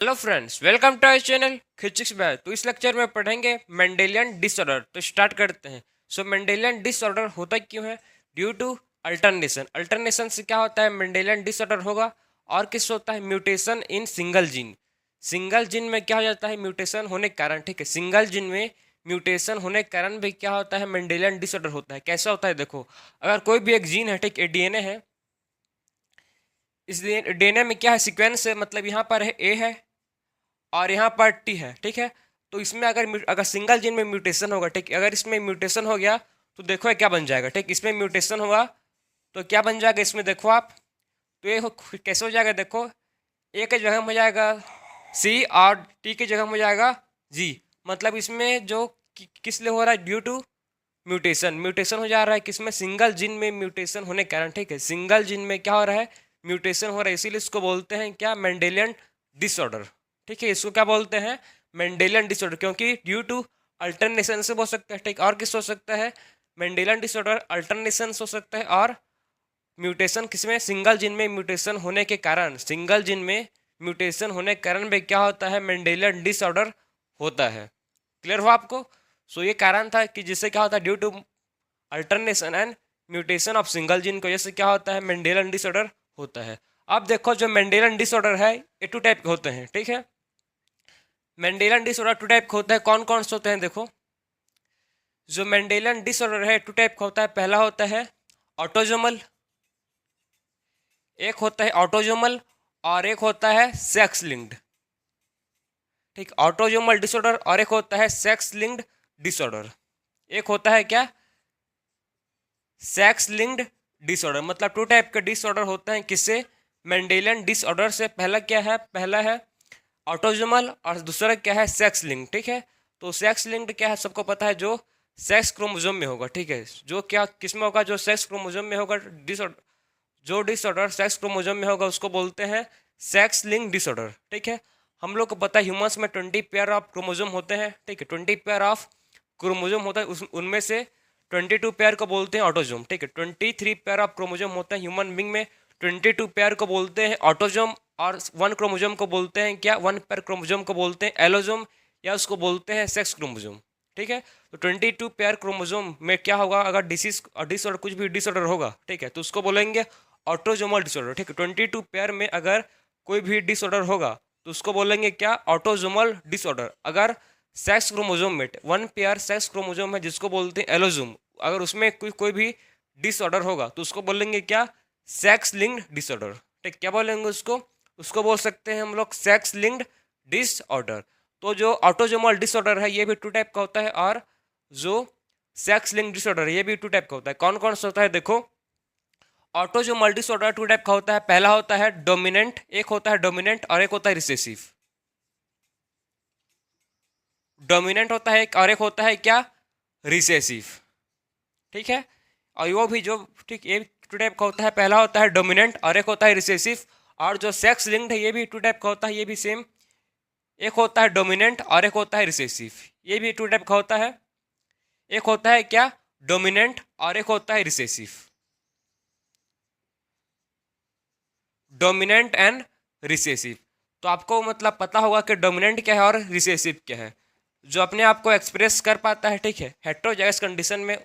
Hello friends, welcome to our channel physics batch. तो इस lecture में पढ़ेंगे मेंडेलियन डिसऑर्डर। तो स्टार्ट करते हैं। मेंडेलियन डिसऑर्डर होता क्यों है? Due to alternation. अल्टरनेशन से क्या होता है? मेंडेलियन डिसऑर्डर होगा। और किस होता है? Mutation in single gene. Single gene में क्या हो जाता है? म्यूटेशन होने के कारण। ठीक है, सिंगल जीन में म्यूटेशन होने के कारण भी क्या होता है? मेंडेलियन डिसऑर्डर होता है। कैसा होता है? देखो, अगर कोई भी एक जीन है, ठीक है, डीएनए है। इस डीएनए में क्या है? सीक्वेंस है, मतलब यहाँ पर है ए है और यहाँ पर टी है। ठीक है, तो इसमें अगर सिंगल जीन में म्यूटेशन होगा, ठीक, अगर इसमें म्यूटेशन हो गया तो देखो ये क्या बन जाएगा। ठीक, इसमें म्यूटेशन होगा तो क्या बन जाएगा इसमें? देखो आप, तो कैसे हो जाएगा? देखो, ए के जगह में हो जाएगा सी और टी की जगह में हो जाएगा जी। मतलब इसमें जो किस लिए हो रहा है? Due to mutation. म्यूटेशन हो जा रहा है किसमें? सिंगल जीन में म्यूटेशन होने के कारण। ठीक है, सिंगल जीन में क्या हो रहा है? म्यूटेशन हो रहा है, इसीलिए इसको बोलते हैं क्या? Mendelian disorder. ठीक है, इसको क्या बोलते हैं? मेंडेलियन डिसऑर्डर, क्योंकि ड्यू टू अल्टरनेशन से हो सकता है। ठीक, और किस हो सकता है? मेंडेलियन डिसऑर्डर अल्टरनेशन हो सकता है और म्यूटेशन किसमें? सिंगल जीन में म्यूटेशन होने के कारण। सिंगल जीन में म्यूटेशन होने के कारण भी क्या होता है? मेंडेलियन डिसऑर्डर होता है। क्लियर हुआ आपको? ये कारण था कि जिससे क्या होता है? Due to alternation and mutation of single gene की वजह से क्या होता है? मेंडेलियन डिसऑर्डर होता है। अब देखो, जो मेंडेलियन डिसऑर्डर है ये टू टाइप के होते हैं। ठीक है, मेंडेलियन डिसऑर्डर टू टाइप के होते हैं। कौन कौन से होते हैं? देखो, जो मेंडेलियन डिसऑर्डर है टू टाइप का होता है। पहला होता है ऑटोजोमल, एक होता है ऑटोजोमल और एक होता है सेक्स लिंक्ड। ठीक, ऑटोजोमल डिसऑर्डर और एक होता है सेक्स लिंक्ड डिसऑर्डर। एक होता है क्या? Sex linked disorder. मतलब टू टाइप के डिसऑर्डर होते हैं किससे? मेंडेलियन डिसऑर्डर से। पहला क्या है? पहला है ऑटोजोमल और दूसरा क्या है? Sex link. ठीक है, तो सेक्स लिंक्ड क्या है? सबको पता है, जो सेक्स क्रोमोसोम में होगा। ठीक है, जो क्या किस में होगा? जो सेक्स क्रोमोसोम में होगा। डिसऑर्डर, जो डिसऑर्डर सेक्स क्रोमोसोम में होगा उसको बोलते हैं सेक्स लिंक डिसऑर्डर। ठीक है, हम लोग को पता है ह्यूमंस में 20 पेयर ऑफ क्रोमोसोम होते हैं। ठीक है, 20 पेयर ऑफ क्रोमोसोम होता है, उनमें से 22 पेयर को बोलते हैं ऑटोजोम। ठीक है, 23 पेयर ऑफ क्रोमोसोम होता है ह्यूमन बींग में। 22 पेयर को बोलते हैं ऑटोजोम और 1 क्रोमोजोम को बोलते हैं क्या? 1 पेयर क्रोमोजोम को बोलते हैं एलोजोम, या उसको बोलते हैं सेक्स क्रोमोजोम। ठीक है, तो 22 पेयर क्रोमोजोम में क्या होगा? अगर डिसीज और डिसऑर्डर, कुछ भी डिसऑर्डर होगा, ठीक है, तो उसको बोलेंगे ऑटोजोमल डिसऑर्डर। ठीक है, 22 पेयर में अगर कोई भी डिसऑर्डर होगा तो उसको बोलेंगे क्या? Autosomal disorder. अगर सेक्स क्रोमोजोम में 1 पेयर सेक्स क्रोमोजोम है जिसको बोलते हैं एलोजोम, अगर उसमें कोई भी डिसऑर्डर होगा तो उसको बोलेंगे क्या? Sex linked disorder. ठीक, क्या बोलेंगे उसको? उसको बोल सकते हैं हम लोग सेक्स लिंक्ड डिसऑर्डर। तो जो ऑटोजोमल डिसऑर्डर है ये भी टू टाइप का होता है, और जो सेक्स लिंक्ड डिसऑर्डर है ये भी टू टाइप का होता है। कौन कौन सा होता है? देखो, ऑटोजोमल डिसऑर्डर टू टाइप का होता है। पहला होता है डोमिनेंट, एक होता है डोमिनेंट और एक होता है रिसेसिव। डोमिनेंट होता है एक, और एक होता है क्या? रिसेसिव। ठीक है, और वो भी जो, ठीक, ये टू टाइप का होता है। पहला होता है डोमिनेंट और एक होता है रिसेसिव। और जो सेक्स लिंक्ड है ये भी टू टाइप का होता है, ये भी सेम, एक होता है डोमिनेंट और एक होता है रिसेसिव। ये भी टू टाइप का होता है, एक होता है क्या? डोमिनेंट और एक होता है रिसेसिव। Dominant and recessive. तो आपको मतलब पता होगा कि डोमिनेंट क्या है और रिसेसिव क्या है। जो अपने आप को एक्सप्रेस कर पाता है, ठीक है, हेट्रोजाइगस कंडीशन में,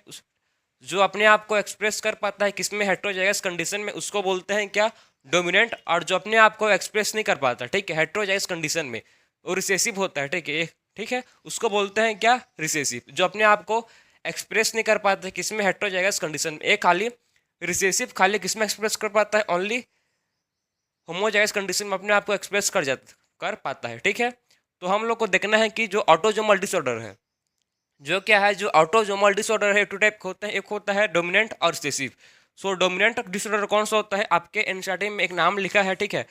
जो अपने आप को एक्सप्रेस कर पाता है किसमें? हेट्रोजाइगस कंडीशन में, उसको बोलते हैं क्या? डोमिनेंट। और जो अपने आप को एक्सप्रेस नहीं कर पाता, ठीक है, हेट्रोजाइगस कंडीशन में, वो रिसेसिव होता है। ठीक है, ठीक है, उसको बोलते हैं क्या? रिसेसिव। जो अपने आप को एक्सप्रेस नहीं कर पाता किसमें? हेट्रोजाइगस कंडीशन में। एक खाली रिसेसिव खाली किसमें एक्सप्रेस कर पाता है? ओनली होमोजाइगस कंडीशन में अपने आप को एक्सप्रेस कर पाता है। ठीक है, तो हम लोग को देखना है कि जो ऑटोजोमल डिसऑर्डर है, जो क्या है, जो ऑटोजोमल डिसऑर्डर है, टू टाइप के होते हैं। एक होता है डोमिनेंट और रिसेसिव। डोमिनेंट डिसऑर्डर कौन सा होता है? आपके एनसीईआरटी में एक नाम लिखा है, ठीक है,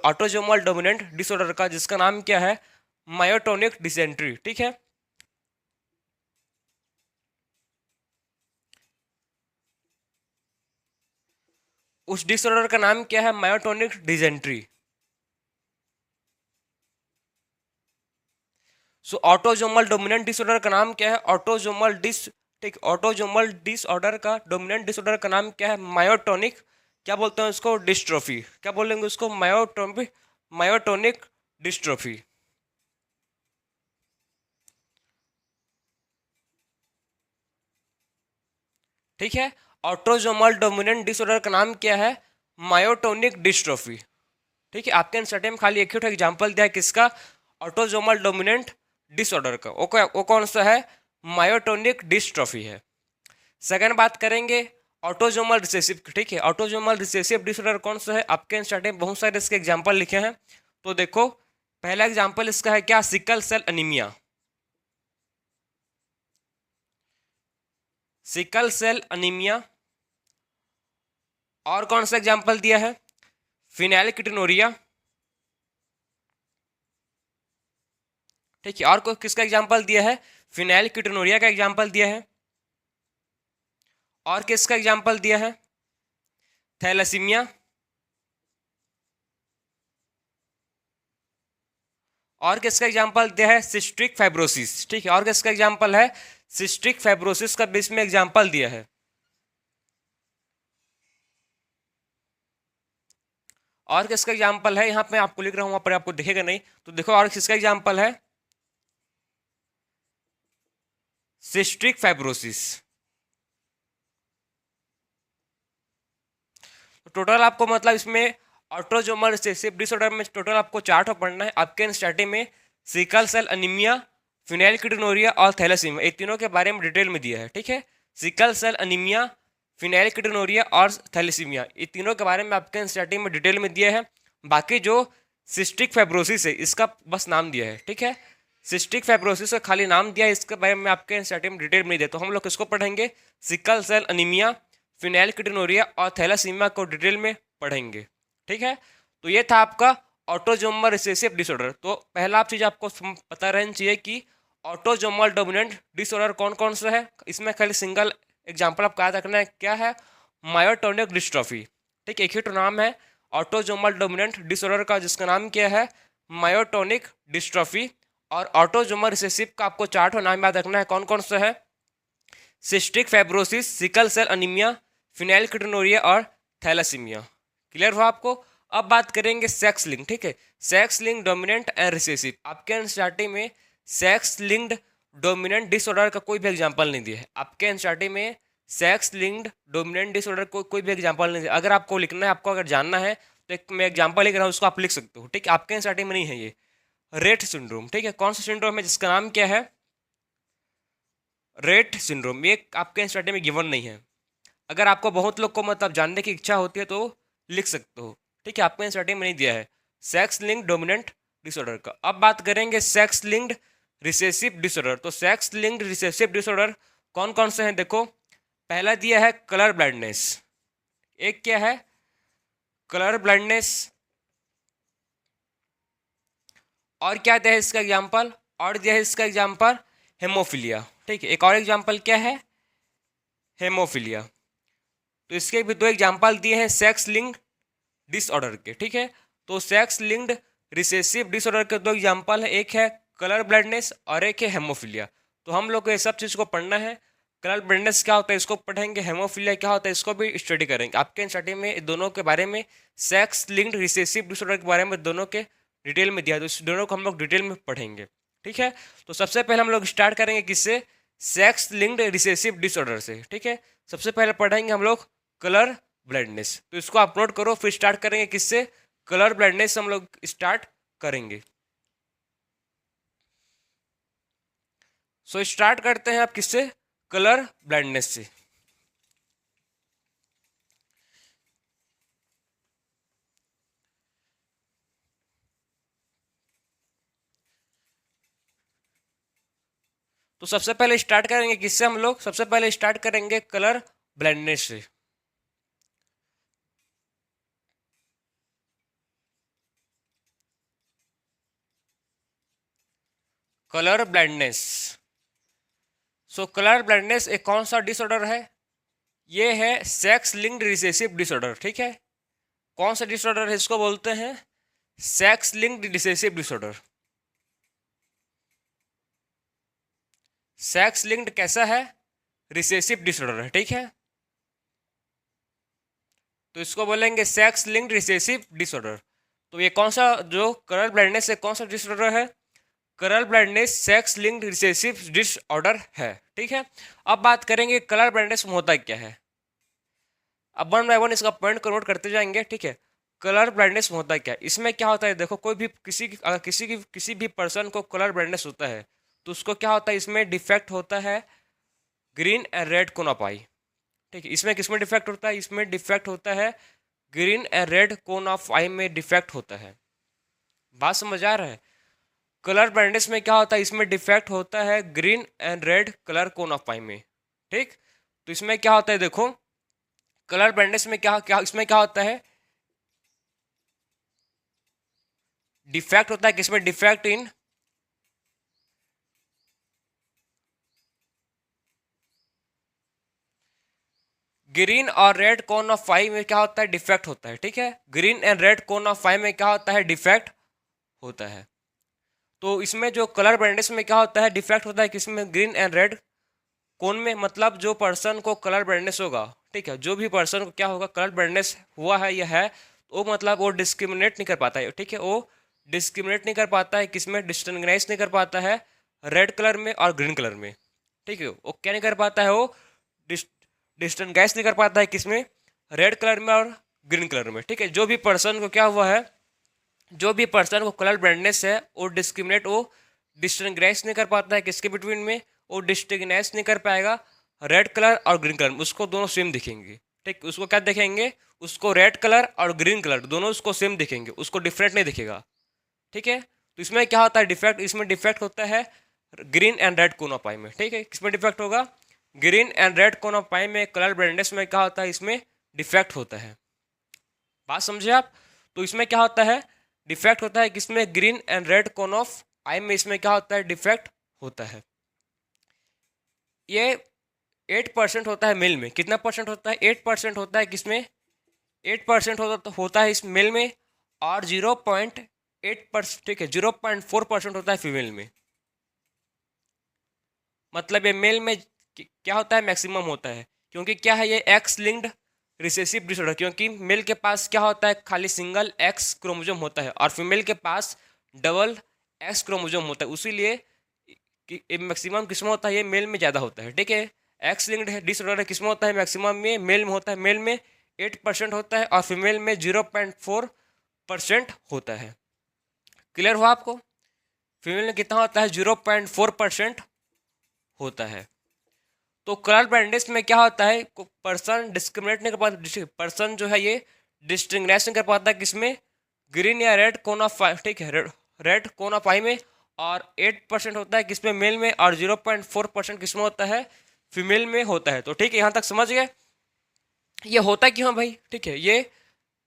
ऑटोजोमल डोमिनेंट डिसऑर्डर का, जिसका नाम क्या है? Myotonic dysentery. ठीक है, उस डिसऑर्डर का नाम क्या है? Myotonic dysentery. Autosomal dominant disorder का नाम क्या है? ऑटोजोमल डिस, ठीक, ऑटोजोमल डिसऑर्डर का, डोमिनेंट डिसऑर्डर का नाम क्या है? मायोटोनिक, क्या बोलते हैं उसको? डिस्ट्रोफी। क्या बोलेंगे उसको? Myotonic, myotonic dystrophy. ठीक है, ऑटोजोमल डोमिनेंट डिसऑर्डर का नाम क्या है? Myotonic dystrophy. ठीक है, आपके एनसीईआरटी में खाली एक ही एग्जांपल दिया है किसका? ऑटोजोमल डोमिनेंट डिसऑर्डर का। वो कौन सा है? मायोटोनिक डिस्ट्रोफी है। सेकंड बात करेंगे ऑटोजोमल रिसेसिव। ठीक है, ऑटोजोमल रिसेसिव डिसऑर्डर कौन सा है? आपके एनसीईआरटी में बहुत सारे इसके एग्जांपल लिखे हैं। तो देखो, पहला एग्जांपल इसका है क्या? Sickle cell anaemia. Sickle cell anaemia. और कौन सा एग्जांपल दिया है? फिनाइलकीटोनुरिया। ठीक है, और किसका एग्जांपल दिया है? फिनाइलकीटोनुरिया का एग्जांपल दिया है। और किसका एग्जांपल दिया है? थैलेसीमिया। और किसका एग्जांपल दिया है? Cystic fibrosis. ठीक है, और किसका एग्जांपल है? सिस्टिक फाइब्रोसिस का बीच में एग्जांपल दिया है। और किसका एग्जांपल है? यहाँ पे आपको लिख रहा हूँ, वहां पर आपको दिखेगा नहीं, तो देखो और किसका एग्जांपल है? Cystic fibrosis. टोटल आपको मतलब इसमें ऑटोजोमल रिसेसिव डिसऑर्डर में टोटल आपको 4 पढ़ना है। आपके एनसीईआरटी में सिकल सेल अनीमिया, फिनाइलकीटोनुरिया और थैलेसीमिया, ये तीनों के बारे में डिटेल में दिया है। ठीक है, सिकल सेल अनीमिया, फिनाइलकीटोनुरिया और थैलेसीमिया, ये तीनों के बारे में आपके एनसीईआरटी में डिटेल में दिया है। बाकी जो सिस्टिक फाइब्रोसिस है इसका बस नाम दिया है। ठीक है, सिस्टिक फाइब्रोसिस का खाली नाम दिया है, इसके बारे में आपके एनसीईआरटी में डिटेल में नहीं दिया। तो हम लोग किसको पढ़ेंगे? सिकल सेल अनीमिया, फिनाइलकीटोनुरिया और थैलेसीमिया को डिटेल में पढ़ेंगे। ठीक है, तो ये था आपका ऑटोजोमल रिसेसिव डिसऑर्डर। तो पहला आप चीज आपको पता रहनी चाहिए कि ऑटोजोमल डोमिनेंट डिसऑर्डर कौन कौन सा है। इसमें खाली सिंगल एग्जांपल आपको याद रखना है, क्या है? Myotonic dystrophy. ठीक है, एक ही तो नाम है ऑटोजोमल डोमिनेंट डिसऑर्डर का, जिसका नाम क्या है? Myotonic dystrophy. और ऑटोजोमल रिसेसिव का आपको 4 नाम याद रखना है, कौन कौन सा है? Cystic fibrosis, sickle cell anaemia, phenylketonuria और थैलेसीमिया। क्लियर हुआ आपको? अब बात करेंगे सेक्स लिंक। ठीक है, sex link dominant and recessive. आपके एनसीईआरटी में सेक्स लिंक्ड डोमिनेंट डिसऑर्डर का कोई भी एग्जांपल नहीं दिया है। आपके एनसीईआरटी में सेक्स लिंक्ड डोमिनेंट डिसऑर्डर को कोई भी एग्जांपल नहीं दिया। अगर आपको लिखना है, आपको अगर जानना है, तो एक मैं एग्जांपल लिख रहा हूँ, उसको आप लिख सकते हो। ठीक है, आपके एनसीईआरटी में नहीं है ये। Rett syndrome. ठीक है, कौन सा सिंड्रोम है जिसका नाम क्या है? Rett syndrome. ये आपके एनसीईआरटी में गिवन नहीं है। अगर आपको बहुत लोग को मतलब जानने की इच्छा होती है तो लिख सकते हो। ठीक है, आपको एनसीईआरटी में नहीं दिया है सेक्स लिंक्ड डोमिनेंट डिसऑर्डर का। अब बात करेंगे सेक्स लिंक्ड रिसेसिव डिसऑर्डर। तो सेक्स लिंक्ड रिसेसिव डिसऑर्डर कौन कौन से हैं? देखो, पहला दिया है कलर ब्लाइंडनेस। एक क्या है? Colour blindness. और क्या दिया है इसका एग्जाम्पल? और दिया है इसका एग्जाम्पल हेमोफिलिया। ठीक है, एक और एग्जाम्पल क्या है? हेमोफिलिया। तो इसके भी 2 एग्जाम्पल दिए हैं सेक्स लिंक्ड डिसऑर्डर के। ठीक है, तो सेक्स लिंक्ड रिसेसिव डिसऑर्डर के 2 एग्जाम्पल है, एक है कलर ब्लाइंडनेस और एक है हेमोफिलिया। तो हम लोग को ये सब चीज़ को पढ़ना है। कलर ब्लाइंडनेस क्या होता है इसको पढ़ेंगे, हेमोफिलिया क्या होता है इसको भी स्टडी करेंगे। आपके स्टडी में दोनों के बारे में, सेक्स लिंक्ड रिसेसिव डिसऑर्डर के बारे में दोनों के डिटेल में दिया, तो इस दोनों को हम लोग डिटेल में पढ़ेंगे। ठीक है, तो सबसे पहले हम लोग स्टार्ट करेंगे किससे? सेक्स लिंक्ड रिसेसिव डिसऑर्डर से। ठीक है, सबसे पहले पढ़ेंगे हम लोग कलर ब्लाइंडनेस। तो इसको आप नोट करो, फिर स्टार्ट करेंगे किससे? कलर ब्लाइंडनेस हम लोग स्टार्ट करेंगे। सो स्टार्ट करते हैं आप किससे? कलर ब्लाइंडनेस से। तो सबसे पहले स्टार्ट करेंगे किससे हम लोग? सबसे पहले स्टार्ट करेंगे कलर ब्लाइंडनेस से। Colour blindness. So colour blindness एक कौन सा डिसऑर्डर है? ये है सेक्स लिंक्ड रिसेसिव डिसऑर्डर। ठीक है, कौन सा डिसऑर्डर है इसको बोलते हैं? Sex linked recessive disorder. Sex linked कैसा है? रिसेसिव डिसऑर्डर है। ठीक है, तो इसको बोलेंगे सेक्स लिंक्ड रिसेसिव डिसऑर्डर। तो ये कौन सा जो कलर ब्लाइंडनेस है कौन सा डिसऑर्डर है? Colour blindness sex linked recessive disorder है। ठीक है, अब बात करेंगे कलर ब्लाइंडनेस में होता क्या है। अब वन बाय वन इसका पॉइंट को नोट करते जाएंगे। ठीक है, कलर ब्लाइंडनेस में होता क्या है, इसमें क्या होता है, देखो कोई भी अगर किसी भी पर्सन को कलर ब्लाइंडनेस होता है तो उसको क्या होता है, इसमें डिफेक्ट होता है green and red cone of eye. ठीक है, इसमें किसमें डिफेक्ट होता है, इसमें डिफेक्ट होता है green and red cone of eye में डिफेक्ट होता है। बात समझ आ रहा है? कलर ब्लाइंडनेस में क्या होता है, इसमें डिफेक्ट होता है green and red colour cone of eye में। ठीक, तो इसमें क्या होता है, देखो कलर ब्लाइंडनेस में क्या क्या इसमें क्या होता है, डिफेक्ट होता है किसमें, डिफेक्ट इन ग्रीन और रेड कोन ऑफ आई में क्या होता है, डिफेक्ट होता है। ठीक है, green and red cone of eye में क्या होता है, डिफेक्ट होता है। तो इसमें जो कलर ब्लाइंडनेस में क्या होता है, डिफेक्ट होता है किसमें, ग्रीन एंड रेड कोन में। मतलब जो पर्सन को कलर ब्लाइंडनेस होगा, ठीक है, जो भी पर्सन को क्या होगा, कलर ब्लाइंडनेस हुआ है यह है, तो मतलब वो डिस्क्रिमिनेट नहीं कर पाता है। ठीक है, वो डिस्क्रिमिनेट नहीं कर पाता है किसमें, डिस्टिंग्विश नहीं कर पाता है रेड कलर में और ग्रीन कलर में। ठीक है, वो क्या नहीं कर पाता है, वो डिस्टिंग्विश नहीं कर पाता है किसमें, रेड कलर में और ग्रीन कलर में। ठीक है, जो भी पर्सन को क्या हुआ है, जो भी पर्सन को कलर ब्लाइंडनेस है वो डिस्क्रिमिनेट, वो डिस्टिंग्विश नहीं कर पाता है किसके बिटवीन में, वो डिस्टिंग्विश नहीं कर पाएगा रेड कलर और ग्रीन कलर में, उसको दोनों सेम दिखेंगे। ठीक, उसको क्या दिखेंगे, उसको रेड कलर और ग्रीन कलर दोनों उसको सेम दिखेंगे, उसको डिफरेंट नहीं दिखेगा। ठीक है, तो इसमें क्या होता है, डिफेक्ट, इसमें डिफेक्ट होता है green and red cone of eye में। ठीक है, किसमें डिफेक्ट होगा, green and red cone of eye में कलर ब्लाइंडनेस में क्या होता है, इसमें डिफेक्ट होता है। बात समझे आप? तो इसमें क्या होता है, डिफेक्ट होता है किसमें, green and red cone of eye में, इसमें क्या होता है, डिफेक्ट होता है। ये 8% होता है मेल में, कितना परसेंट होता है, 8% होता है किसमें, 8% होता है इस मेल में, और 0.8%, ठीक है, 0.4% होता है फीमेल में। मतलब ये मेल में क्या होता है, मैक्सिमम होता है, क्योंकि क्या है, ये एक्स लिंक्ड रिसेसिव डिसऑर्डर, क्योंकि मेल के पास क्या होता है, खाली सिंगल एक्स क्रोमोजोम होता है और फीमेल के पास डबल एक्स क्रोमोजोम होता है, उसीलिए मैक्सिमम किस्म होता है ये मेल में ज़्यादा होता है। ठीक है, एक्स लिंक्ड है डिसऑर्डर किस्म होता है, मैक्सिमम में मेल में होता है, मेल में 8% होता है और फीमेल में 0.4% होता है। क्लियर हुआ आपको? फीमेल में कितना होता है, 0.4% होता है। तो कलर ब्लाइंडनेस में क्या होता है, पर्सन डिस्क्रिमिनेट नहीं कर पाता, पर्सन जो है ये डिस्टिंग्विश नहीं कर पाता किसमें, ग्रीन या रेड कोन ऑफ आई। ठीक है, रेड कोन ऑफ आई में, और 8% होता है किसमें, मेल में, और 0.4% किसमें होता है, फीमेल में होता है। तो ठीक है, यहाँ तक समझ गए। ये होता क्यों भाई? ठीक है, ये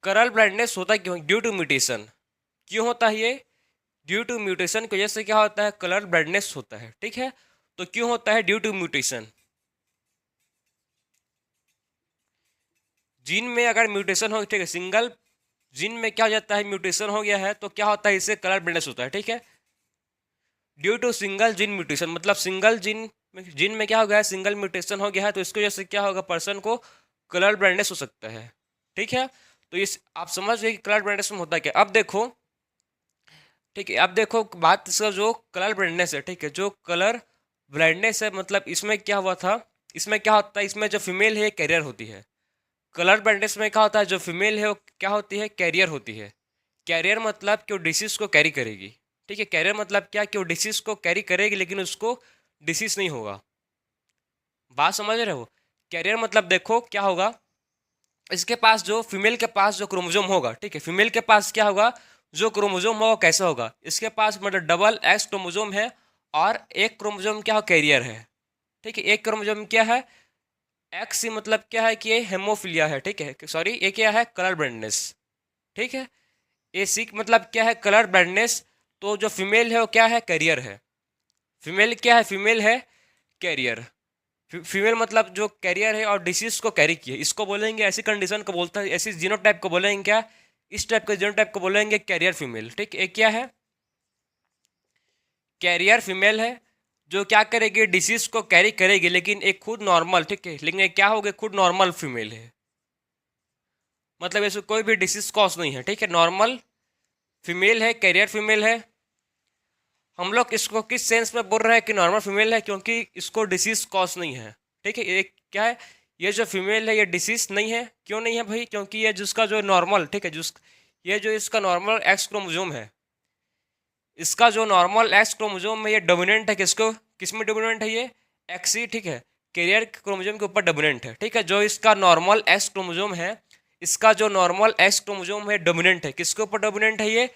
कलर ब्लाइंडनेस होता क्यों, ड्यू टू म्यूटेशन। क्यों होता है ये, ड्यू टू म्यूटेशन की वजह से क्या होता है, कलर ब्लाइंडनेस होता है। ठीक है, तो क्यों होता है, ड्यू टू म्यूटेशन। जीन में अगर म्यूटेशन हो, ठीक है, सिंगल जीन में क्या हो जाता है, म्यूटेशन हो गया है, तो क्या होता है, इससे कलर ब्लाइंडनेस होता है। ठीक है, due to single gene mutation, मतलब सिंगल जीन में क्या हो गया है, सिंगल म्यूटेशन हो गया है, तो इसकी वजह से क्या होगा, पर्सन को कलर ब्लाइंडनेस हो सकता है। ठीक है, तो इस आप समझ गए कि कलर ब्लाइंडनेस में होता है क्या। अब देखो, ठीक है, अब देखो बात इसका जो कलर ब्लाइंडनेस है, ठीक है, जो कलर ब्लाइंडनेस है, मतलब इसमें क्या हुआ था, इसमें क्या होता है, इसमें जो फीमेल है कैरियर होती है। कलर ब्लाइंडनेस में क्या होता है, जो फीमेल है वो क्या होती है, कैरियर होती है। कैरियर मतलब कि वो डिसीज को कैरी करेगी। ठीक है, कैरियर मतलब क्या, कि वो डिसीज को कैरी करेगी लेकिन उसको डिसीज नहीं होगा। बात समझ रहे हो? कैरियर मतलब देखो क्या होगा, इसके पास जो फीमेल के पास जो क्रोमोजोम होगा, ठीक है, फीमेल के पास क्या होगा, जो क्रोमोजोम होगा कैसा होगा, इसके पास मतलब डबल एक्स क्रोमोजोम है और एक क्रोमोजोम क्या हो, कैरियर है। ठीक है, एक क्रोमोजोम क्या है, एक्स, मतलब क्या है कि ये हेमोफिलिया है। ठीक है, सॉरी, ये क्या है, कलर ब्लाइंडनेस। ठीक है, ए सी मतलब क्या है, कलर ब्लाइंडनेस। तो जो फीमेल है वो क्या है, कैरियर है। फीमेल क्या है, फीमेल है कैरियर। फीमेल मतलब जो कैरियर है और डिसीज को कैरी किए, इसको बोलेंगे, ऐसी कंडीशन को बोलता है, ऐसी जीनोटाइप को बोलेंगे क्या, इस टाइप के जीनोटाइप को बोलेंगे कैरियर फीमेल। ठीक, एक क्या है, कैरियर फीमेल है, जो क्या करेगी, डिसीज को कैरी करेगी लेकिन एक खुद नॉर्मल, ठीक है, लेकिन एक क्या होगा, खुद नॉर्मल फीमेल है, मतलब ऐसे कोई भी डिसीज कॉज नहीं है। ठीक है, नॉर्मल फीमेल है, कैरियर फीमेल है। हम लोग इसको किस सेंस में बोल रहे हैं कि नॉर्मल फीमेल है, क्योंकि इसको डिसीज कॉज नहीं है। ठीक है, ये क्या है, ये जो फीमेल है ये डिसीज नहीं है। क्यों नहीं है भाई? क्योंकि ये जिसका जो नॉर्मल, ठीक है, ये जो इसका नॉर्मल एक्स क्रोमोजोम है, इसका जो नॉर्मल एक्स क्रोमोजोम है ये डोमिनेंट है। किसको, किस में डोमिनेंट है? ये एक्स ही, ठीक है, कैरियर क्रोमोजोम के ऊपर डोमिनेंट है। ठीक है, जो इसका नॉर्मल एक्स क्रोमोजोम है, इसका जो नॉर्मल एक्स क्रोमोजोम है डोमिनेंट है। किसके ऊपर डोमिनेंट है? ये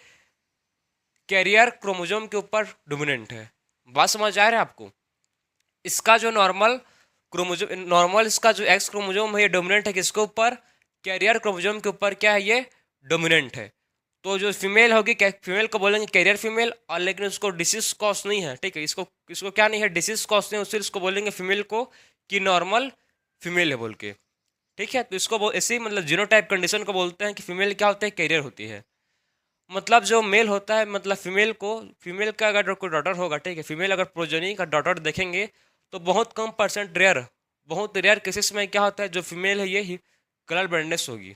कैरियर क्रोमोजोम के ऊपर डोमिनेंट है। बात समझ आ रहा है आपको? इसका जो नॉर्मल क्रोमोजोम, नॉर्मल इसका जो एक्स क्रोमोजोम है ये डोमिनेंट है। किसके ऊपर? कैरियर क्रोमोजोम के ऊपर क्या है? ये डोमिनेंट है। तो जो फीमेल होगी, फीमेल को बोलेंगे कैरियर फीमेल, और लेकिन उसको डिसीज कॉज नहीं है। ठीक है, इसको इसको क्या नहीं है? डिसीज कॉज नहीं है, उससे इसको बोलेंगे फीमेल को कि नॉर्मल फीमेल है बोल के। ठीक है, तो इसको ऐसे ही मतलब जीनोटाइप कंडीशन को बोलते हैं कि फीमेल क्या होता है? कैरियर होती है। मतलब जो मेल होता है, मतलब फीमेल को, फीमेल का अगर कोई डॉटर होगा, ठीक है, फीमेल अगर प्रोजेनी का डॉटर देखेंगे तो बहुत कम परसेंट, रेयर, बहुत रेयर केसेस में क्या होता है, जो फीमेल है ये कलर ब्लाइंडनेस होगी।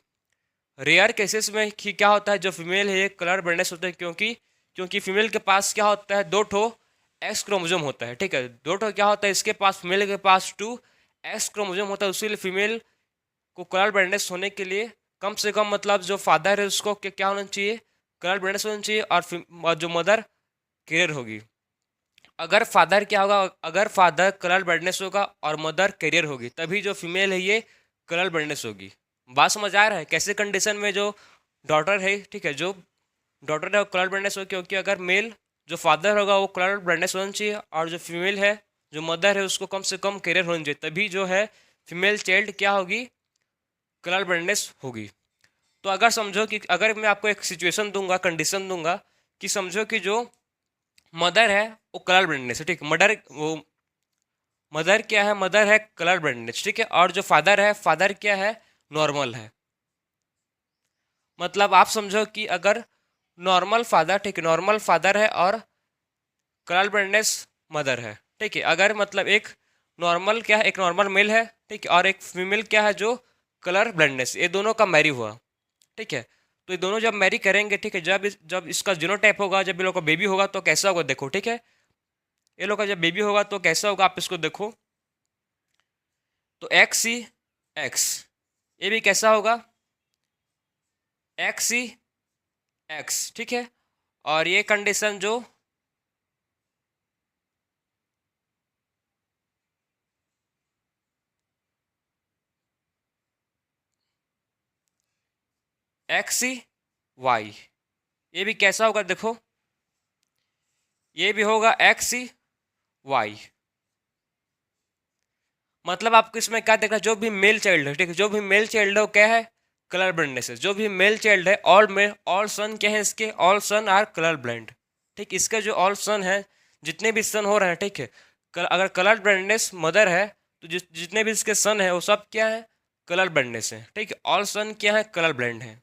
रेयर केसेस में ही क्या होता है, जो फीमेल है ये कलर ब्लाइंडनेस होता है। क्योंकि क्योंकि फीमेल के पास क्या होता है? दो ठो एक्स क्रोमोजोम होता है। ठीक है, दो ठो क्या होता है इसके पास? फीमेल के पास टू एक्स क्रोमोजोम होता है। इसीलिए फीमेल को कलर ब्लाइंडनेस होने के लिए कम से कम, मतलब जो फादर है उसको क्या होना चाहिए? कलर ब्लाइंडनेस होना चाहिए। और जो मदर कैरियर होगी, अगर फादर क्या होगा, अगर फादर कलर ब्लाइंडनेस होगा और मदर कैरियर होगी, तभी जो फीमेल है ये कलर ब्लाइंडनेस होगी। बात समझ आ रहा है? कैसे कंडीशन में जो डॉटर है, ठीक है, जो डॉटर है वो कलर ब्लाइंडनेस होगी, क्योंकि अगर मेल जो फादर होगा वो कलर ब्लाइंडनेस होना चाहिए, और जो फीमेल है, जो मदर है, उसको कम से कम कैरियर होना चाहिए, तभी जो है फीमेल चाइल्ड क्या होगी? कलर ब्लाइंडनेस होगी। तो अगर समझो कि, अगर मैं आपको एक सिचुएशन दूंगा, कंडीशन दूंगा कि समझो कि जो मदर है वो कलर ब्लाइंडनेस है। ठीक, मदर क्या है? मदर है कलर ब्लाइंडनेस। ठीक है, और जो फादर है, फादर क्या है? नॉर्मल है। मतलब आप समझो कि अगर नॉर्मल फादर, ठीक है, नॉर्मल फादर है और कलर ब्लाइंडनेस मदर है। ठीक है, अगर मतलब एक नॉर्मल क्या है, एक नॉर्मल मेल है, ठीक है, और एक फीमेल क्या है जो कलर ब्लाइंडनेस, ये दोनों का मैरी हुआ। ठीक है, तो ये दोनों जब मैरी करेंगे, ठीक है, जब इसका जीनोटाइप होगा, जब ये लोग का बेबी होगा तो कैसा होगा देखो। ठीक है, ये लोग का जब बेबी होगा तो कैसा होगा, आप इसको देखो। तो एक्स ही एक्स, ये भी कैसा होगा? एक्स ही एक्स। ठीक है, और ये कंडीशन जो एक्स ही वाई, ये भी कैसा होगा देखो, ये भी होगा एक्स ही वाई। मतलब आपको इसमें क्या देखना, जो भी मेल चाइल्ड है, ठीक है, जो भी मेल चाइल्ड है वो क्या है? कलर ब्लाइंडनेस है। जो भी मेल चाइल्ड है, ऑल सन क्या है इसके? All son are colour blind. ठीक, इसके जो ऑल सन है, जितने भी सन हो रहे हैं, ठीक है, अगर कलर ब्लाइंडनेस मदर है तो जितने भी इसके सन है वो सब क्या है? कलर ब्लाइंडनेस है। ठीक है, ऑल सन क्या है? कलर ब्लाइंड है।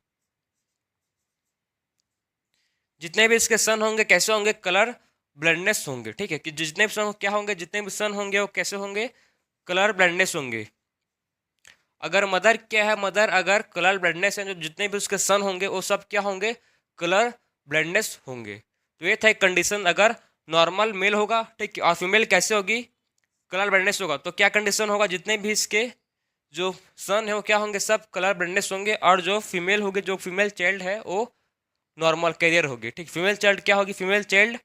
जितने भी इसके सन होंगे कैसे होंगे? कलर ब्लाइंडनेस होंगे। ठीक है, कि जितने भी सन क्या होंगे? जितने भी सन होंगे वो कैसे होंगे? कलर ब्लाइंडनेस होंगे। अगर मदर क्या है? मदर अगर कलर ब्लाइंडनेस है, जो जितने भी उसके सन होंगे वो सब क्या होंगे? कलर ब्लाइंडनेस होंगे। तो ये था एक कंडीशन, अगर नॉर्मल मेल होगा, ठीक है, और फीमेल कैसे होगी? कलर ब्लाइंडनेस होगा, तो क्या कंडीशन होगा? जितने भी इसके जो सन है वो क्या होंगे? सब कलर ब्लाइंडनेस होंगे, और जो फीमेल होगी, जो फीमेल चाइल्ड है वो नॉर्मल कैरियर होगी। ठीक, फीमेल चाइल्ड क्या होगी? फीमेल चाइल्ड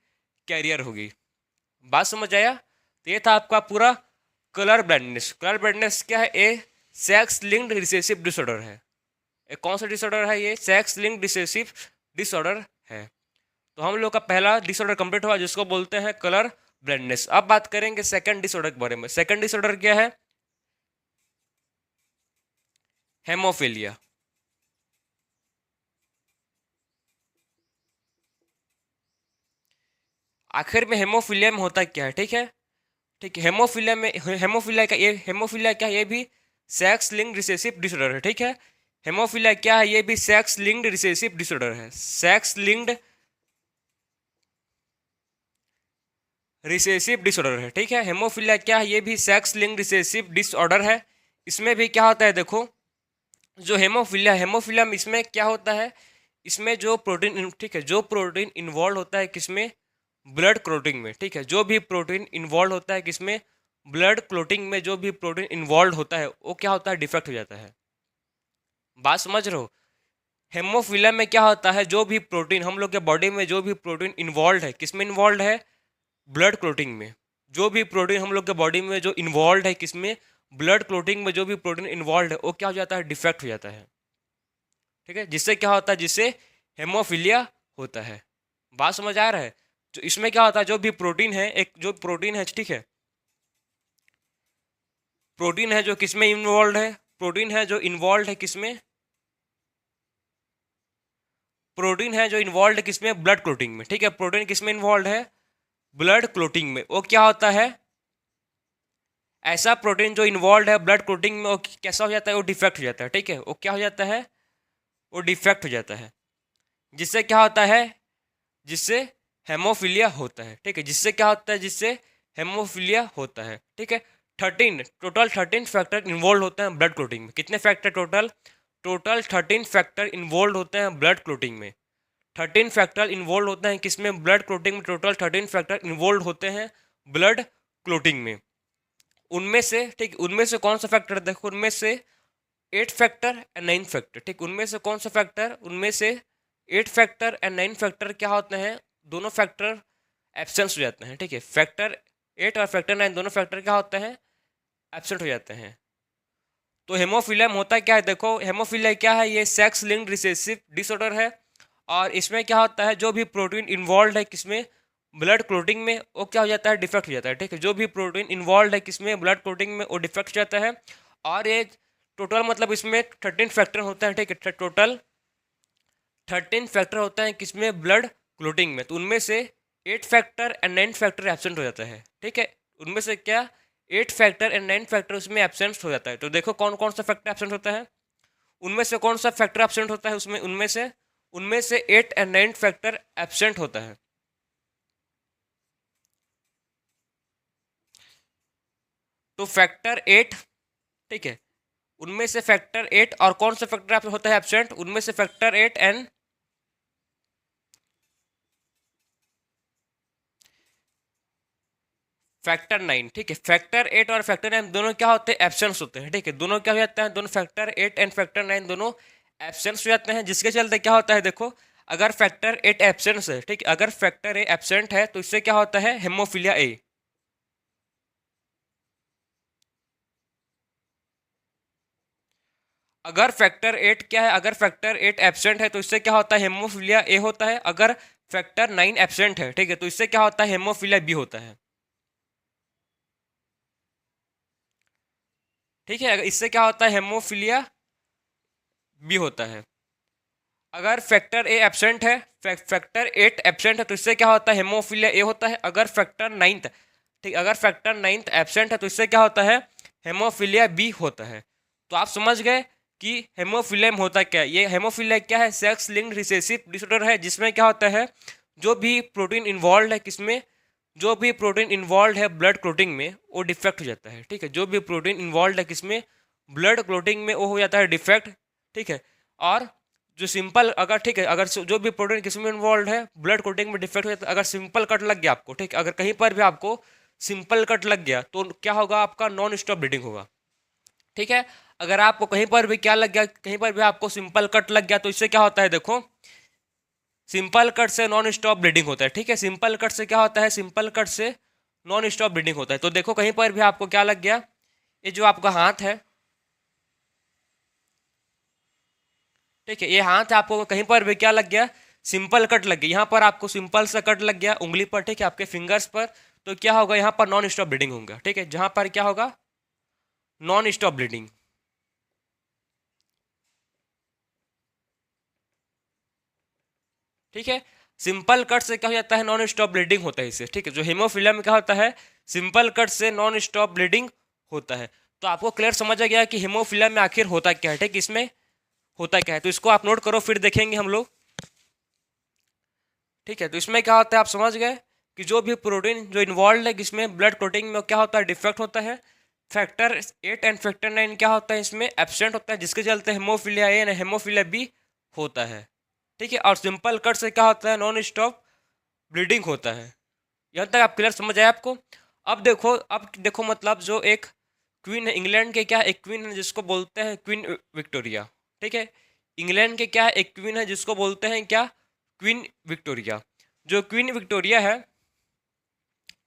कैरियर होगी। बात समझ आया? तो ये था आपका पूरा कलर ब्लाइंडनेस। कलर ब्लाइंडनेस क्या है? ए सेक्स लिंक्ड रिसेसिव डिसऑर्डर है। एक कौन सा डिसऑर्डर है? ये सेक्स लिंक्ड रिसेसिव डिसऑर्डर है। तो हम लोग का पहला डिसऑर्डर कंप्लीट हुआ, जिसको बोलते हैं कलर ब्लाइंडनेस। अब बात करेंगे सेकंड डिसऑर्डर के बारे में। सेकंड डिसऑर्डर क्या है? हेमोफीलिया। आखिर में हेमोफीलिया में होता क्या है? ठीक है, ठीक है, हेमोफीलिया में, हेमोफीलिया क्या है? ये भी सेक्स लिंक्ड रिसेसिव डिसऑर्डर है। ठीक है, हेमोफीलिया क्या है? ये भी सेक्स लिंक्ड रिसेसिव डिसऑर्डर है। सेक्स लिंक्ड रिसेसिव डिसऑर्डर है। ठीक है, हेमोफीलिया क्या है? ये भी सेक्स लिंक्ड रिसेसिव डिसऑर्डर है। इसमें भी क्या होता है देखो, जो हेमोफीलिया, हेमोफीलिया में इसमें क्या होता है? इसमें जो प्रोटीन, ठीक है, जो प्रोटीन इन्वॉल्व होता है किसमें, ब्लड क्लोटिंग में, ठीक है, जो भी प्रोटीन इन्वॉल्व होता है किसमें, ब्लड क्लोटिंग में, जो भी प्रोटीन इन्वॉल्व होता है वो क्या होता है, डिफेक्ट हो जाता है। बात समझ रहे हो? हेमोफिलिया में क्या होता है, जो भी प्रोटीन हम लोग के बॉडी में, जो भी प्रोटीन इन्वॉल्व है किसमें इन्वॉल्व है, ब्लड क्लोटिंग में। जो भी प्रोटीन हम लोग के बॉडी में जो इन्वॉल्व है किसमें, ब्लड क्लोटिंग में, जो भी प्रोटीन इन्वॉल्व है वो क्या हो जाता है, डिफेक्ट हो जाता है। ठीक है, जिससे क्या होता है, जिससे हेमोफिलिया होता है। बात समझ आ रहा है? तो इसमें क्या होता है, जो भी प्रोटीन है, एक जो प्रोटीन है, ठीक है, प्रोटीन है जो किसमें इन्वॉल्व है, प्रोटीन है जो इन्वॉल्व है किसमें, प्रोटीन है जो इन्वॉल्व है किसमें, ब्लड क्लोटिंग में। ठीक है, प्रोटीन किसमें इन्वॉल्व है, ब्लड क्लोटिंग में। वो क्या होता है, ऐसा प्रोटीन जो इन्वॉल्व है ब्लड क्लोटिंग में, वो कैसा हो जाता है, वो डिफेक्ट हो जाता है। ठीक है, वो क्या हो जाता है, वो डिफेक्ट हो जाता है। जिससे क्या होता है, जिससे हेमोफिलिया होता है। ठीक है, जिससे क्या होता है, जिससे हेमोफिलिया होता है। ठीक है, 13 फैक्टर इन्वॉल्व होते हैं ब्लड क्लोटिंग में। कितने factor total, total 13 factor involve होते हैं ब्लड क्लोटिंग में। 13 फैक्टर इन्वॉल्व होते हैं किसमें, ब्लड क्लोटिंग में। टोटल 13 फैक्टर इन्वॉल्व होते हैं ब्लड क्लोटिंग में। उनमें से, ठीक, उनमें से कौन सा फैक्टर, देखो उनमें से 8 फैक्टर एंड 9 फैक्टर। ठीक, उनमें से कौन सा फैक्टर, उनमें से 8 फैक्टर एंड 9 फैक्टर क्या होते हैं, दोनों फैक्टर एब्सेंस हो जाते हैं। ठीक है, फैक्टर 8 और फैक्टर 9 दोनों फैक्टर क्या होते हैं, एब्सेंट हो जाते हैं। तो हेमोफिलिया में होता क्या है, देखो हेमोफिलिया क्या है, ये सेक्स लिंक्ड रिसेसिव डिसऑर्डर है। और इसमें क्या होता है, जो भी प्रोटीन इन्वॉल्व है किसमें, ब्लड क्लोटिंग में, वो क्या हो जाता है, डिफेक्ट हो जाता है। ठीक है, जो भी प्रोटीन इन्वॉल्व है किसमें, ब्लड क्लोटिंग में, वो डिफेक्ट हो जाता है। और ये टोटल मतलब इसमें 13 फैक्टर होता है। ठीक है, टोटल 13 फैक्टर होता है किसमें, ब्लड क्लोटिंग में। तो उनमें से 8 फैक्टर एंड 9 फैक्टर एब्सेंट हो जाता है। ठीक है, उनमें से क्या, 8 फैक्टर एंड 9 फैक्टर उसमें एब्सेंट हो जाता है। तो देखो कौन कौन सा फैक्टर एब्सेंट होता है, उनमें से कौन सा फैक्टर एब्सेंट होता है उसमें, उनमें से 8 एंड 9 फैक्टर एब्सेंट होता है। तो फैक्टर 8, ठीक है, उनमें से फैक्टर 8 और कौन सा फैक्टर होता है एब्सेंट, उनमें से फैक्टर 8 एंड फैक्टर 9। ठीक है, फैक्टर 8 और फैक्टर 9 दोनों क्या होते हैं, एब्सेंस होते हैं। ठीक है, दोनों क्या हो जाते हैं, दोनों फैक्टर 8 एंड फैक्टर 9 दोनों एब्सेंस हो जाते हैं। जिसके चलते क्या होता है, देखो अगर फैक्टर 8 एब्सेंस है, ठीक है, अगर फैक्टर ए एब्सेंट है तो इससे क्या होता है, हेमोफिलिया ए। अगर फैक्टर 8 क्या है, अगर फैक्टर 8 एब्सेंट है तो इससे क्या होता है, हेमोफिलिया ए होता है। अगर फैक्टर 9 एब्सेंट है, ठीक है, तो इससे क्या होता है, हेमोफिलिया बी होता है। ठीक है, इससे क्या होता है, हेमोफिलिया बी होता है। अगर फैक्टर ए एब्सेंट है, फैक्टर 8 एब्सेंट है तो इससे क्या होता है, हेमोफिलिया ए होता है। अगर फैक्टर 9, ठीक, अगर फैक्टर 9 एब्सेंट है तो इससे क्या होता है, हेमोफिलिया बी होता है। तो आप समझ गए कि हेमोफिलिया में होता क्या है। ये हेमोफिलिया क्या है, सेक्स लिंक्ड रिसेसिव डिसऑर्डर है, जिसमें क्या होता है, जो भी प्रोटीन इन्वॉल्व है किसमें, जो भी प्रोटीन इन्वॉल्व है ब्लड क्लोटिंग में, वो डिफेक्ट हो जाता है। ठीक है, जो भी प्रोटीन इन्वॉल्व है किसमें, ब्लड क्लोटिंग में, वो हो जाता है डिफेक्ट। ठीक है, और जो सिंपल, अगर ठीक है, अगर जो भी प्रोटीन किसमें इन्वॉल्व है ब्लड कोटिंग में डिफेक्ट हो जाता है। अगर सिंपल कट लग गया आपको, ठीक है, अगर कहीं पर भी आपको सिंपल कट लग गया तो क्या होगा, आपका नॉन स्टॉप ब्लीडिंग होगा। ठीक है, अगर आपको कहीं पर भी क्या लग गया, कहीं पर भी आपको सिंपल कट लग गया तो इससे क्या होता है, देखो सिंपल कट से नॉन स्टॉप ब्लीडिंग होता है। ठीक है, सिंपल कट से क्या होता है, सिंपल कट से नॉन स्टॉप ब्लीडिंग होता है। तो देखो कहीं पर भी आपको क्या लग गया, ये जो आपका हाथ है, ठीक है, ये हाथ आपको कहीं पर भी क्या लग गया, सिंपल कट लग गया, यहाँ पर आपको सिंपल सा कट लग गया उंगली पर, ठीक है, आपके फिंगर्स पर। तो क्या होगा, यहाँ पर नॉन स्टॉप ब्लीडिंग होगा। ठीक है, जहाँ पर क्या होगा, नॉन स्टॉप ब्लीडिंग। ठीक है, सिंपल कट से क्या हो जाता है, नॉन स्टॉप ब्लीडिंग होता है इससे। ठीक है, जो हेमोफिलिया में क्या होता है, सिंपल कट से नॉन स्टॉप ब्लीडिंग होता है। तो आपको क्लियर समझ आ गया कि हेमोफिलिया में आखिर होता क्या है। ठीक, इसमें होता क्या है, तो इसको आप नोट करो, फिर देखेंगे हम लोग। ठीक है, तो इसमें क्या होता है, आप समझ गए कि जो भी प्रोटीन जो इन्वॉल्व है जिसमें ब्लड क्लोटिंग में क्या होता है, डिफेक्ट होता है। फैक्टर 8 एंड फैक्टर 9 क्या होता है, इसमें एब्सेंट होता है, जिसके चलते haemophilia A and haemophilia B होता है। ठीक है। और सिंपल कट से क्या होता है, नॉन स्टॉप ब्लीडिंग होता है। यहाँ तक आप क्लियर समझ आए आपको। अब देखो मतलब जो एक क्वीन है इंग्लैंड के, क्या एक क्वीन है जिसको बोलते हैं क्वीन विक्टोरिया। ठीक है, इंग्लैंड के क्या एक क्वीन है जिसको बोलते हैं क्या, क्वीन विक्टोरिया। जो क्वीन विक्टोरिया है,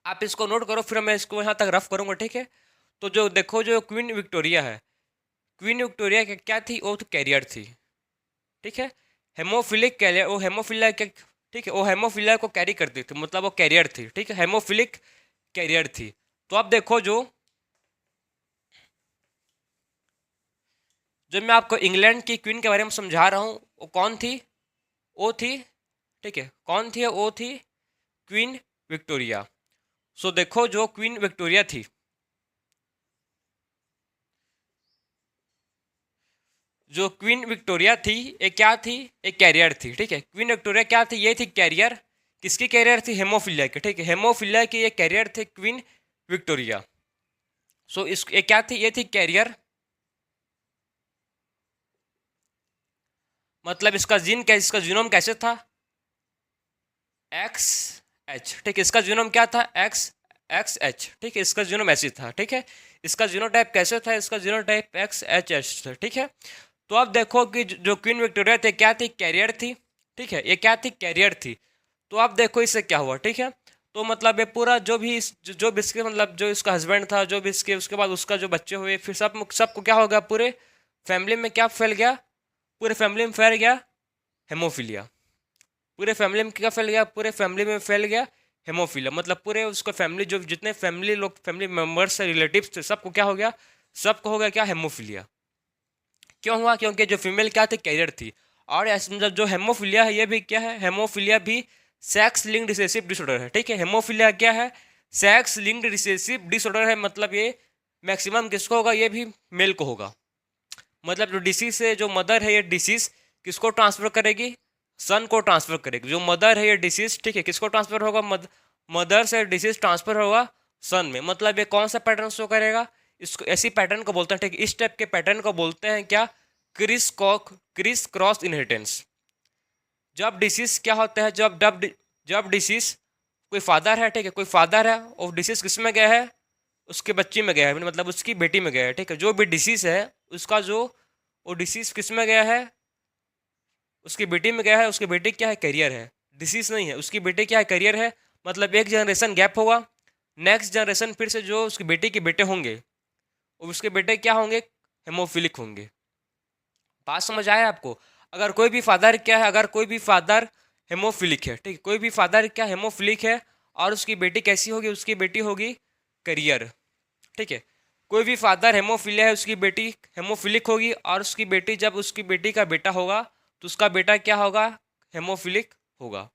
आप इसको नोट करो, फिर मैं इसको यहाँ तक रफ करूँगा। ठीक है, तो जो देखो जो क्वीन विक्टोरिया है, क्वीन विक्टोरिया क्या थी, वो तो कैरियर थी। ठीक है, हेमोफिलिक कैरियर, वो हेमोफिलिया के, ठीक है, वो हेमोफिलिया को कैरी करती थी, मतलब वो कैरियर थी। ठीक है, हेमोफिलिक कैरियर थी। तो अब देखो जो जो मैं आपको इंग्लैंड की क्वीन के बारे में समझा रहा हूँ, वो कौन थी, वो थी, ठीक है, कौन थी, वो थी क्वीन विक्टोरिया। सो देखो जो क्वीन विक्टोरिया थी, जो क्वीन विक्टोरिया थी, ये क्या थी, एक कैरियर थी। ठीक है, क्वीन विक्टोरिया क्या थी, ये थी कैरियर। किसकी कैरियर थी, हेमोफिलिया की। ठीक है, हेमोफिलिया की ये कैरियर थे क्वीन विक्टोरिया। सो इस ये क्या थी, ये थी कैरियर। मतलब इसका जीन क्या, इसका जीनोम कैसे था, एक्स एच। ठीक है, इसका जीनोम क्या था, एक्स एक्स एच। ठीक है, इसका जीनोम ऐसे था। ठीक है, इसका जीनोटाइप कैसे था, इसका जीनोटाइप एक्स एच एच था। ठीक है, तो अब देखो कि जो क्वीन विक्टोरिया थे, क्या थी, कैरियर थी। ठीक है, ये क्या थी, कैरियर थी। तो अब देखो इससे क्या हुआ। ठीक है, तो मतलब ये पूरा जो भी इसके मतलब जो इसका हस्बैंड था, जो भी इसके उसके बाद उसका जो बच्चे हुए, फिर सबको क्या हो गया, पूरे फैमिली में क्या फैल गया, पूरे फैमिली में फैल गया हेमोफीलिया। पूरे फैमिली में क्या फैल गया, पूरे फैमिली में फैल गया हेमोफीलिया। मतलब पूरे उसका फैमिली, जो जितने फैमिली लोग, फैमिली मेम्बर्स से रिलेटिव्स थे, सबको क्या हो गया, सबको हो गया क्या, हेमोफीलिया। क्यों हुआ, क्योंकि जो फीमेल क्या थी, कैरियर थी। और मतलब जो हेमोफीलिया है, ये भी क्या है, हेमोफीलिया भी सेक्स लिंक्ड रिसेसिव डिसऑर्डर है। ठीक है, हेमोफीलिया क्या है, सेक्स लिंक्ड रिसेसिव डिसऑर्डर है। मतलब ये मैक्सिमम किसको होगा, ये भी मेल को होगा। मतलब जो डिसीज है, जो मदर है, ये डिसीज किसको ट्रांसफर करेगी, सन को ट्रांसफर करेगी। जो मदर है ये डिसीज, ठीक है, किसको ट्रांसफर होगा, मदर से डिसीज ट्रांसफर होगा सन में। मतलब ये कौन सा पैटर्न शो करेगा, इसको ऐसी पैटर्न को बोलते हैं, ठीक है, इस टाइप के पैटर्न को बोलते हैं क्या, क्रिस क्रॉस इनहेरिटेंस। जब डिसीज क्या होता है, जब डिसीज कोई फादर है, ठीक है, कोई फादर है और डिसीज किस में गया है, उसके बच्ची में गया है, मतलब उसकी बेटी में गया है। ठीक है, जो भी डिसीज है उसका जो वो डिसीज किस में गया है, उसकी बेटी में गया है। उसकी बेटी क्या है, करियर है, डिसीज नहीं है, उसकी बेटी क्या है, करियर है। मतलब एक जनरेशन गैप होगा, नेक्स्ट जनरेशन फिर से जो उसकी बेटी के बेटे होंगे, उसके बेटे क्या होंगे, हेमोफिलिक होंगे। बात समझ आया आपको। अगर कोई भी फादर क्या है, अगर कोई भी फादर हेमोफिलिक है, ठीक है, कोई भी फादर क्या हेमोफिलिक है, और उसकी बेटी कैसी होगी, उसकी बेटी होगी करियर। ठीक है, कोई भी फादर हेमोफिलिया है, उसकी बेटी हेमोफिलिक होगी, और उसकी बेटी, जब उसकी बेटी का बेटा होगा, तो उसका बेटा क्या होगा, हेमोफिलिक होगा।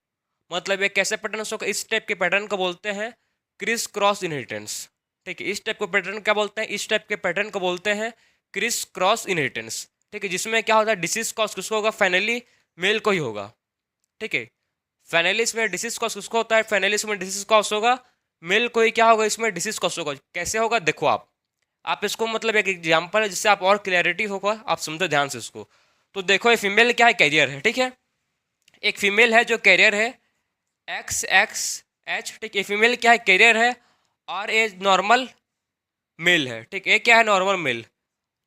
मतलब ये कैसे पैटर्न होगा, इस टाइप के पैटर्न को बोलते हैं क्रिस क्रॉस इनहेरिटेंस। ठीक है, इस टाइप को पैटर्न क्या बोलते हैं, इस टाइप के पैटर्न को बोलते हैं क्रिस क्रॉस इनहेरिटेंस। ठीक है, जिसमें क्या होता है, डिसीज कॉज किसको होगा, फाइनली मेल को ही होगा। ठीक है, फाइनलिस में डिसीज कॉज किसको होता है, फाइनलिस में डिसीज कॉज होगा मेल को ही। क्या होगा, इसमें डिसीज कॉज होगा। कैसे होगा, देखो आप इसको, मतलब एक एग्जाम्पल है जिससे आप और क्लैरिटी होगा, आप समझो ध्यान से इसको। तो देखो ये फीमेल क्या है, कैरियर है। ठीक है, एक फीमेल है जो कैरियर है, एक्स एक्स एच। ठीक है, फीमेल क्या है, कैरियर है, और ये नॉर्मल मेल है। ठीक है, ये क्या है, नॉर्मल मेल।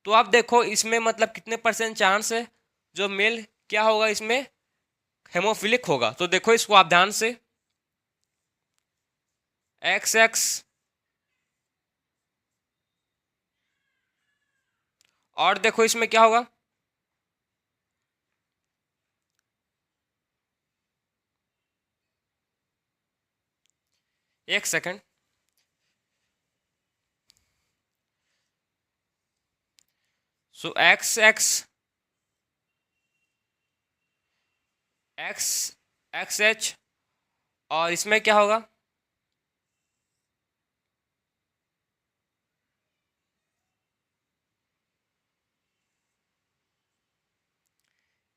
तो आप देखो इसमें मतलब कितने परसेंट चांस है, जो मेल क्या होगा, इसमें हेमोफिलिक होगा। तो देखो इसको आप ध्यान से, एक्स एक्स, और देखो इसमें क्या होगा, एक second. So X X X X H, और इसमें क्या होगा,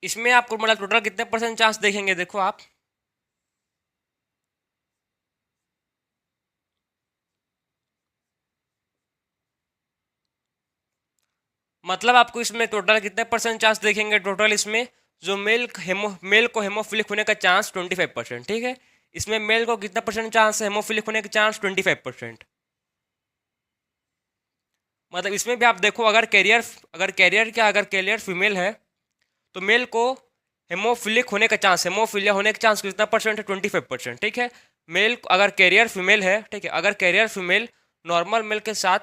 इसमें आपको मतलब टोटल कितने परसेंट चांस देखेंगे, देखो आप, मतलब आपको इसमें टोटल कितने परसेंट चांस देखेंगे, टोटल इसमें जो मेल को हेमोफिलिक होने का चांस 25%, ठीक है। इसमें मेल को कितना परसेंट चांस है हेमोफिलिक होने का चांस? 25%। मतलब इसमें भी आप देखो, अगर कैरियर फीमेल है तो मेल को हेमोफिलिक होने का चांस, हेमोफिलिया होने का चांस कितना परसेंट है? 25%, ठीक है। मेल अगर कैरियर फीमेल है, ठीक है, अगर कैरियर फीमेल नॉर्मल मेल के साथ,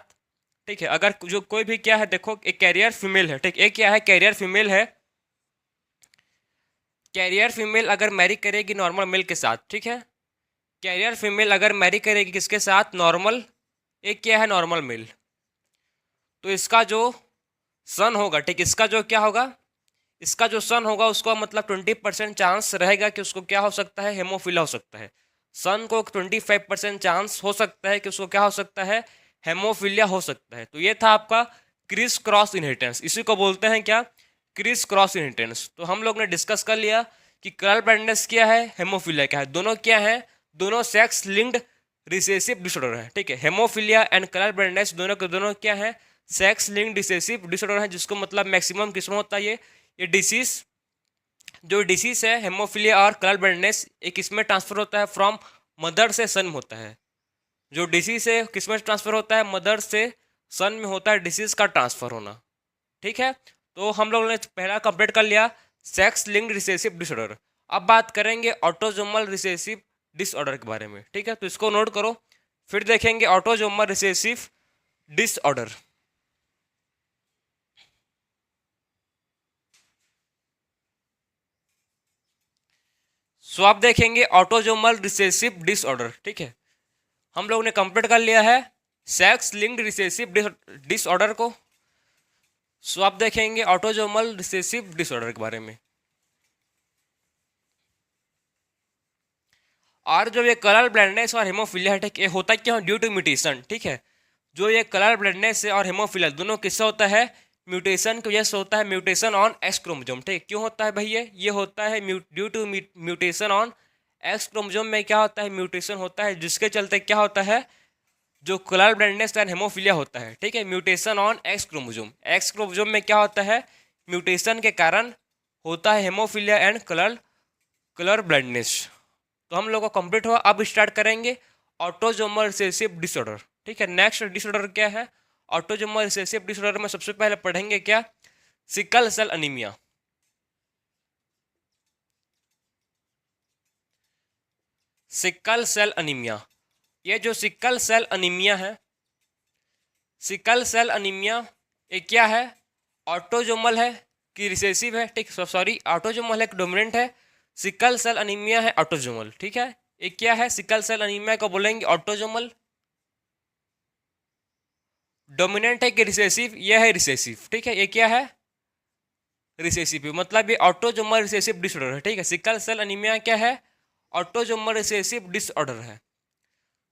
ठीक है, अगर जो कोई भी क्या है, देखो एक कैरियर फीमेल है, ठीक, एक क्या है, कैरियर फीमेल है। कैरियर फीमेल अगर मैरी करेगी नॉर्मल मेल के साथ, ठीक है, कैरियर फीमेल अगर मैरी करेगी किसके साथ? नॉर्मल, एक क्या है, नॉर्मल मेल, तो इसका जो सन होगा, ठीक, इसका जो क्या होगा, इसका जो सन होगा उसको मतलब 20% चांस रहेगा कि उसको क्या हो सकता है? हेमोफिलिया हो सकता है। सन को 25% चांस हो सकता है कि उसको क्या हो सकता है? हेमोफिलिया हो सकता है। तो ये था आपका क्रिस क्रॉस इनहेरिटेंस। इसी को बोलते हैं क्या? Criss cross inheritance. तो हम लोग ने डिस्कस कर लिया कि कलर ब्लाइंडनेस क्या है, हेमोफिलिया क्या है। दोनों क्या है? दोनों सेक्स लिंक्ड रिसेसिव डिसऑर्डर है, ठीक है। हेमोफिलिया एंड कलर ब्लाइंडनेस दोनों के दोनों क्या है? सेक्स लिंक्ड रिसेसिव डिसऑर्डर है, जिसको मतलब मैक्सिमम किस्म होता है ये डिसीज, जो डिसीज है हेमोफिलिया और कलर ब्लाइंडनेस, एक इसमें ट्रांसफर होता है फ्रॉम मदर से सन में होता है। जो डिसीज है किसमें ट्रांसफर होता है? मदर से सन में होता है डिसीज का ट्रांसफर होना, ठीक है। तो हम लोगों ने पहला कंप्लीट कर लिया सेक्स लिंक्ड रिसेसिव डिसऑर्डर। अब बात करेंगे ऑटोजोमल रिसेसिव डिसऑर्डर के बारे में, ठीक है। तो इसको नोट करो, फिर देखेंगे ऑटोजोमल रिसेसिव डिसऑर्डर। सो आप देखेंगे ऑटोजोमल रिसेसिव डिसऑर्डर, ठीक है। हम लोग ने कंप्लीट कर लिया है सेक्स लिंक्ड रिसेसिव डिसऑर्डर को। सो आप देखेंगे ऑटोजोमल रिसेसिव डिसऑर्डर के बारे में। और जो ये कलर ब्लाइंडनेस और हेमोफिलिया है, ठीक, ये होता क्यों? ड्यू टू म्यूटेशन, ठीक है। जो ये कलर ब्लाइंडनेस और हेमोफिलिया दोनों किससे होता है? म्यूटेशन की वजह से होता है। म्यूटेशन ऑन एक्स क्रोमोजोम, ठीक। क्यों होता है भैया? ये होता है due to mutation on X chromosome में क्या होता है? म्यूटेशन होता है, जिसके चलते क्या होता है? जो कलर ब्लाइंडनेस एंड हेमोफिलिया होता है, ठीक है, mutation on X chromosome. X chromosome में क्या होता है? म्यूटेशन के कारण होता है haemophilia and colour colour blindness. तो हम लोग का कंप्लीट हुआ। अब स्टार्ट करेंगे ऑटोजोमल रिसेसिव डिसऑर्डर, ठीक है। नेक्स्ट डिसऑर्डर क्या है? ऑटोजोमल रिसेसिव डिसऑर्डर में सबसे पहले पढ़ेंगे क्या? Sickle cell anaemia. Sickle cell anaemia, ये जो सिकल सेल अनीमिया है, सिकल सेल अनीमिया ये क्या है? ऑटोजोमल है कि रिसेसिव है? ठीक, सॉरी, ऑटोजोमल है कि डोमिनेंट है? सिकल सेल अनीमिया है ऑटोजोमल, ठीक है। ये क्या है? सिकल सेल अनीमिया को बोलेंगे ऑटोजोमल। डोमिनेंट है कि रिसेसिव? ये है रिसेसिव, ठीक है। ये क्या है? रिसेसिव, मतलब ये ऑटोजोमल रिसेसिव डिसऑर्डर है, ठीक है। सिकल सेल अनीमिया क्या है? ऑटोजोमल रिसेसिव डिसऑर्डर है।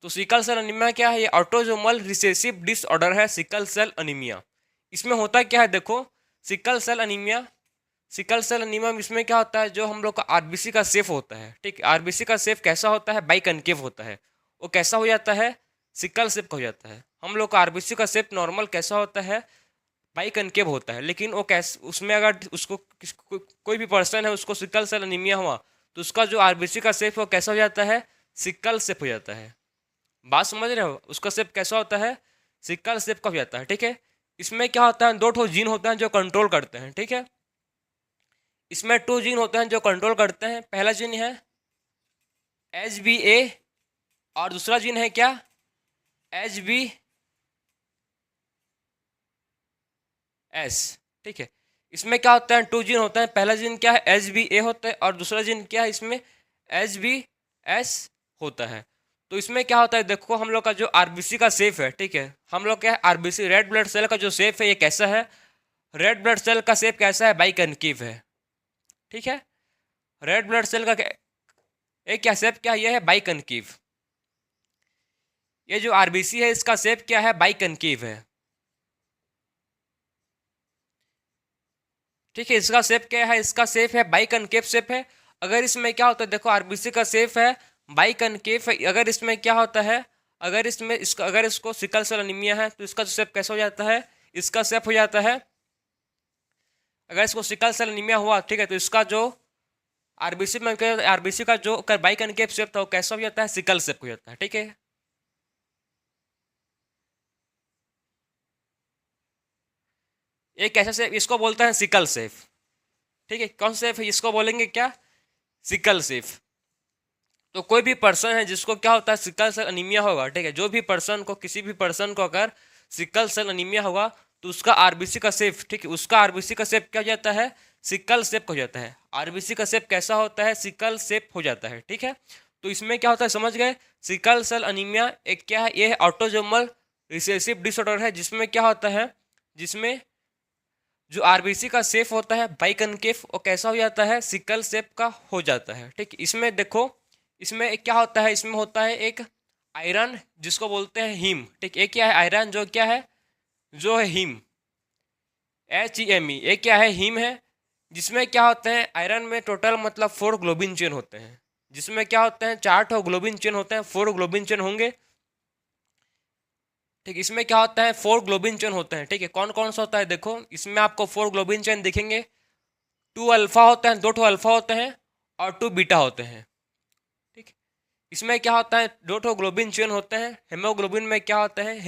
तो सिकल सेल अनीमिया क्या है? ये ऑटोजोमल रिसेसिव डिसऑर्डर है, सिकल सेल अनीमिया। इसमें होता क्या है? देखो, sickle cell anaemia, sickle cell anaemia में इसमें क्या होता है? जो हम लोग का आरबीसी का शेप होता है, ठीक, आरबीसी का शेप कैसा होता है? बाई कनकेव होता है। वो कैसा हो जाता है? सिकल शेप का हो जाता है। हम लोग का आरबीसी का शेप नॉर्मल कैसा होता है? बाई कनकेव होता है। लेकिन वो कैसे, उसमें अगर उसको कोई भी पर्सन है उसको सिकल सेल अनीमिया हुआ तो उसका जो आरबीसी का शेप है वो कैसा हो जाता है? सिकल शेप हो जाता है। बात समझ रहे हो? उसका शेप कैसा होता है? सिकल शेप का हो जाता है, ठीक है। इसमें क्या होता है? दो ठो जीन होते हैं जो कंट्रोल करते हैं, ठीक है। इसमें टू जीन होते हैं जो कंट्रोल करते हैं। पहला जीन है HBA और दूसरा जीन है क्या? HBS, ठीक है। इसमें क्या होता है? टू जीन होता है। पहला जीन क्या है? HBA होता है और दूसरा जीन क्या है? इसमें HBS होता है। तो इसमें क्या होता है? देखो, हम लोग का जो आरबीसी का शेप है, ठीक है, हम लोग क्या है? आरबीसी रेड ब्लड सेल का जो शेप है ये कैसा है? रेड ब्लड सेल का शेप कैसा है? बाई कनकेव है, ठीक है। रेड ब्लड सेल का एक क्या शेप क्या है? ये है बाई कनकेव। ये जो आरबीसी है इसका शेप क्या है? बाई कनकेव है, ठीक है। इसका शेप क्या है? इसका शेप है बाई कनकेव शेप है। अगर इसमें क्या होता है? देखो, आरबीसी का शेप है बाई कनकेव है। अगर इसमें क्या होता है? अगर इसमें इसका, अगर इसको सिकल सेल अनीमिया है तो इसका शेप कैसा हो जाता है? इसका शेप हो जाता है अगर इसको सिकल सेल अनीमिया हुआ, ठीक है, तो इसका जो आरबीसी में आरबीसी का जो बाई कनकेव शेप था वो कैसा हो जाता है, सिकल शेप हो जाता है, ठीक है। एक ऐसा शेप, इसको बोलते हैं सिकल शेप, ठीक है। कौन शेप है, इसको बोलेंगे क्या, सिकल शेप। तो कोई भी पर्सन है जिसको क्या होता है, सिकल सेल अनीमिया होगा, ठीक है, जो भी पर्सन को, किसी भी पर्सन को अगर सिकल सेल अनीमिया होगा तो उसका आरबीसी का शेप, ठीक है, उसका आरबीसी का शेप क्या हो जाता है, सिकल शेप हो जाता है। आरबीसी का शेप कैसा होता है, सिकल शेप हो जाता है, ठीक है। तो इसमें क्या होता है, समझ गए, सिकल सेल अनीमिया एक क्या है, ये ऑटोजोमल रिसेसिव डिसऑर्डर है, जिसमें क्या होता है, जिसमें जो आरबीसी का शेप होता है बाइकनकेव, वो कैसा हो जाता है, सिकल शेप का हो जाता है, ठीक। इसमें देखो, इसमें क्या होता है, इसमें होता है एक आयरन जिसको बोलते हैं हीम, ठीक। एक क्या है आयरन, जो क्या है, जो है हीम, HEME, एक क्या है, हीम है। जिसमें क्या होते हैं, आयरन में टोटल मतलब 4 ग्लोबिन चेन होते हैं, जिसमें क्या होते हैं, 4 ठो ग्लोबिन चेन होते हैं, 4 ग्लोबिन चेन होंगे, ठीक। इसमें क्या होता है, 4 ग्लोबिन चेन होते हैं, ठीक है। कौन कौन सा होता है, देखो इसमें आपको 4 ग्लोबिन चेन दिखेंगे। 2 अल्फा होते हैं, 2 ठो अल्फा होते हैं और 2 बीटा होते हैं, ठीक। इसमें क्या होता है, 2 ठो ग्लोबिन चेन होते हैं। हेमोग्लोबिन में क्या होता है,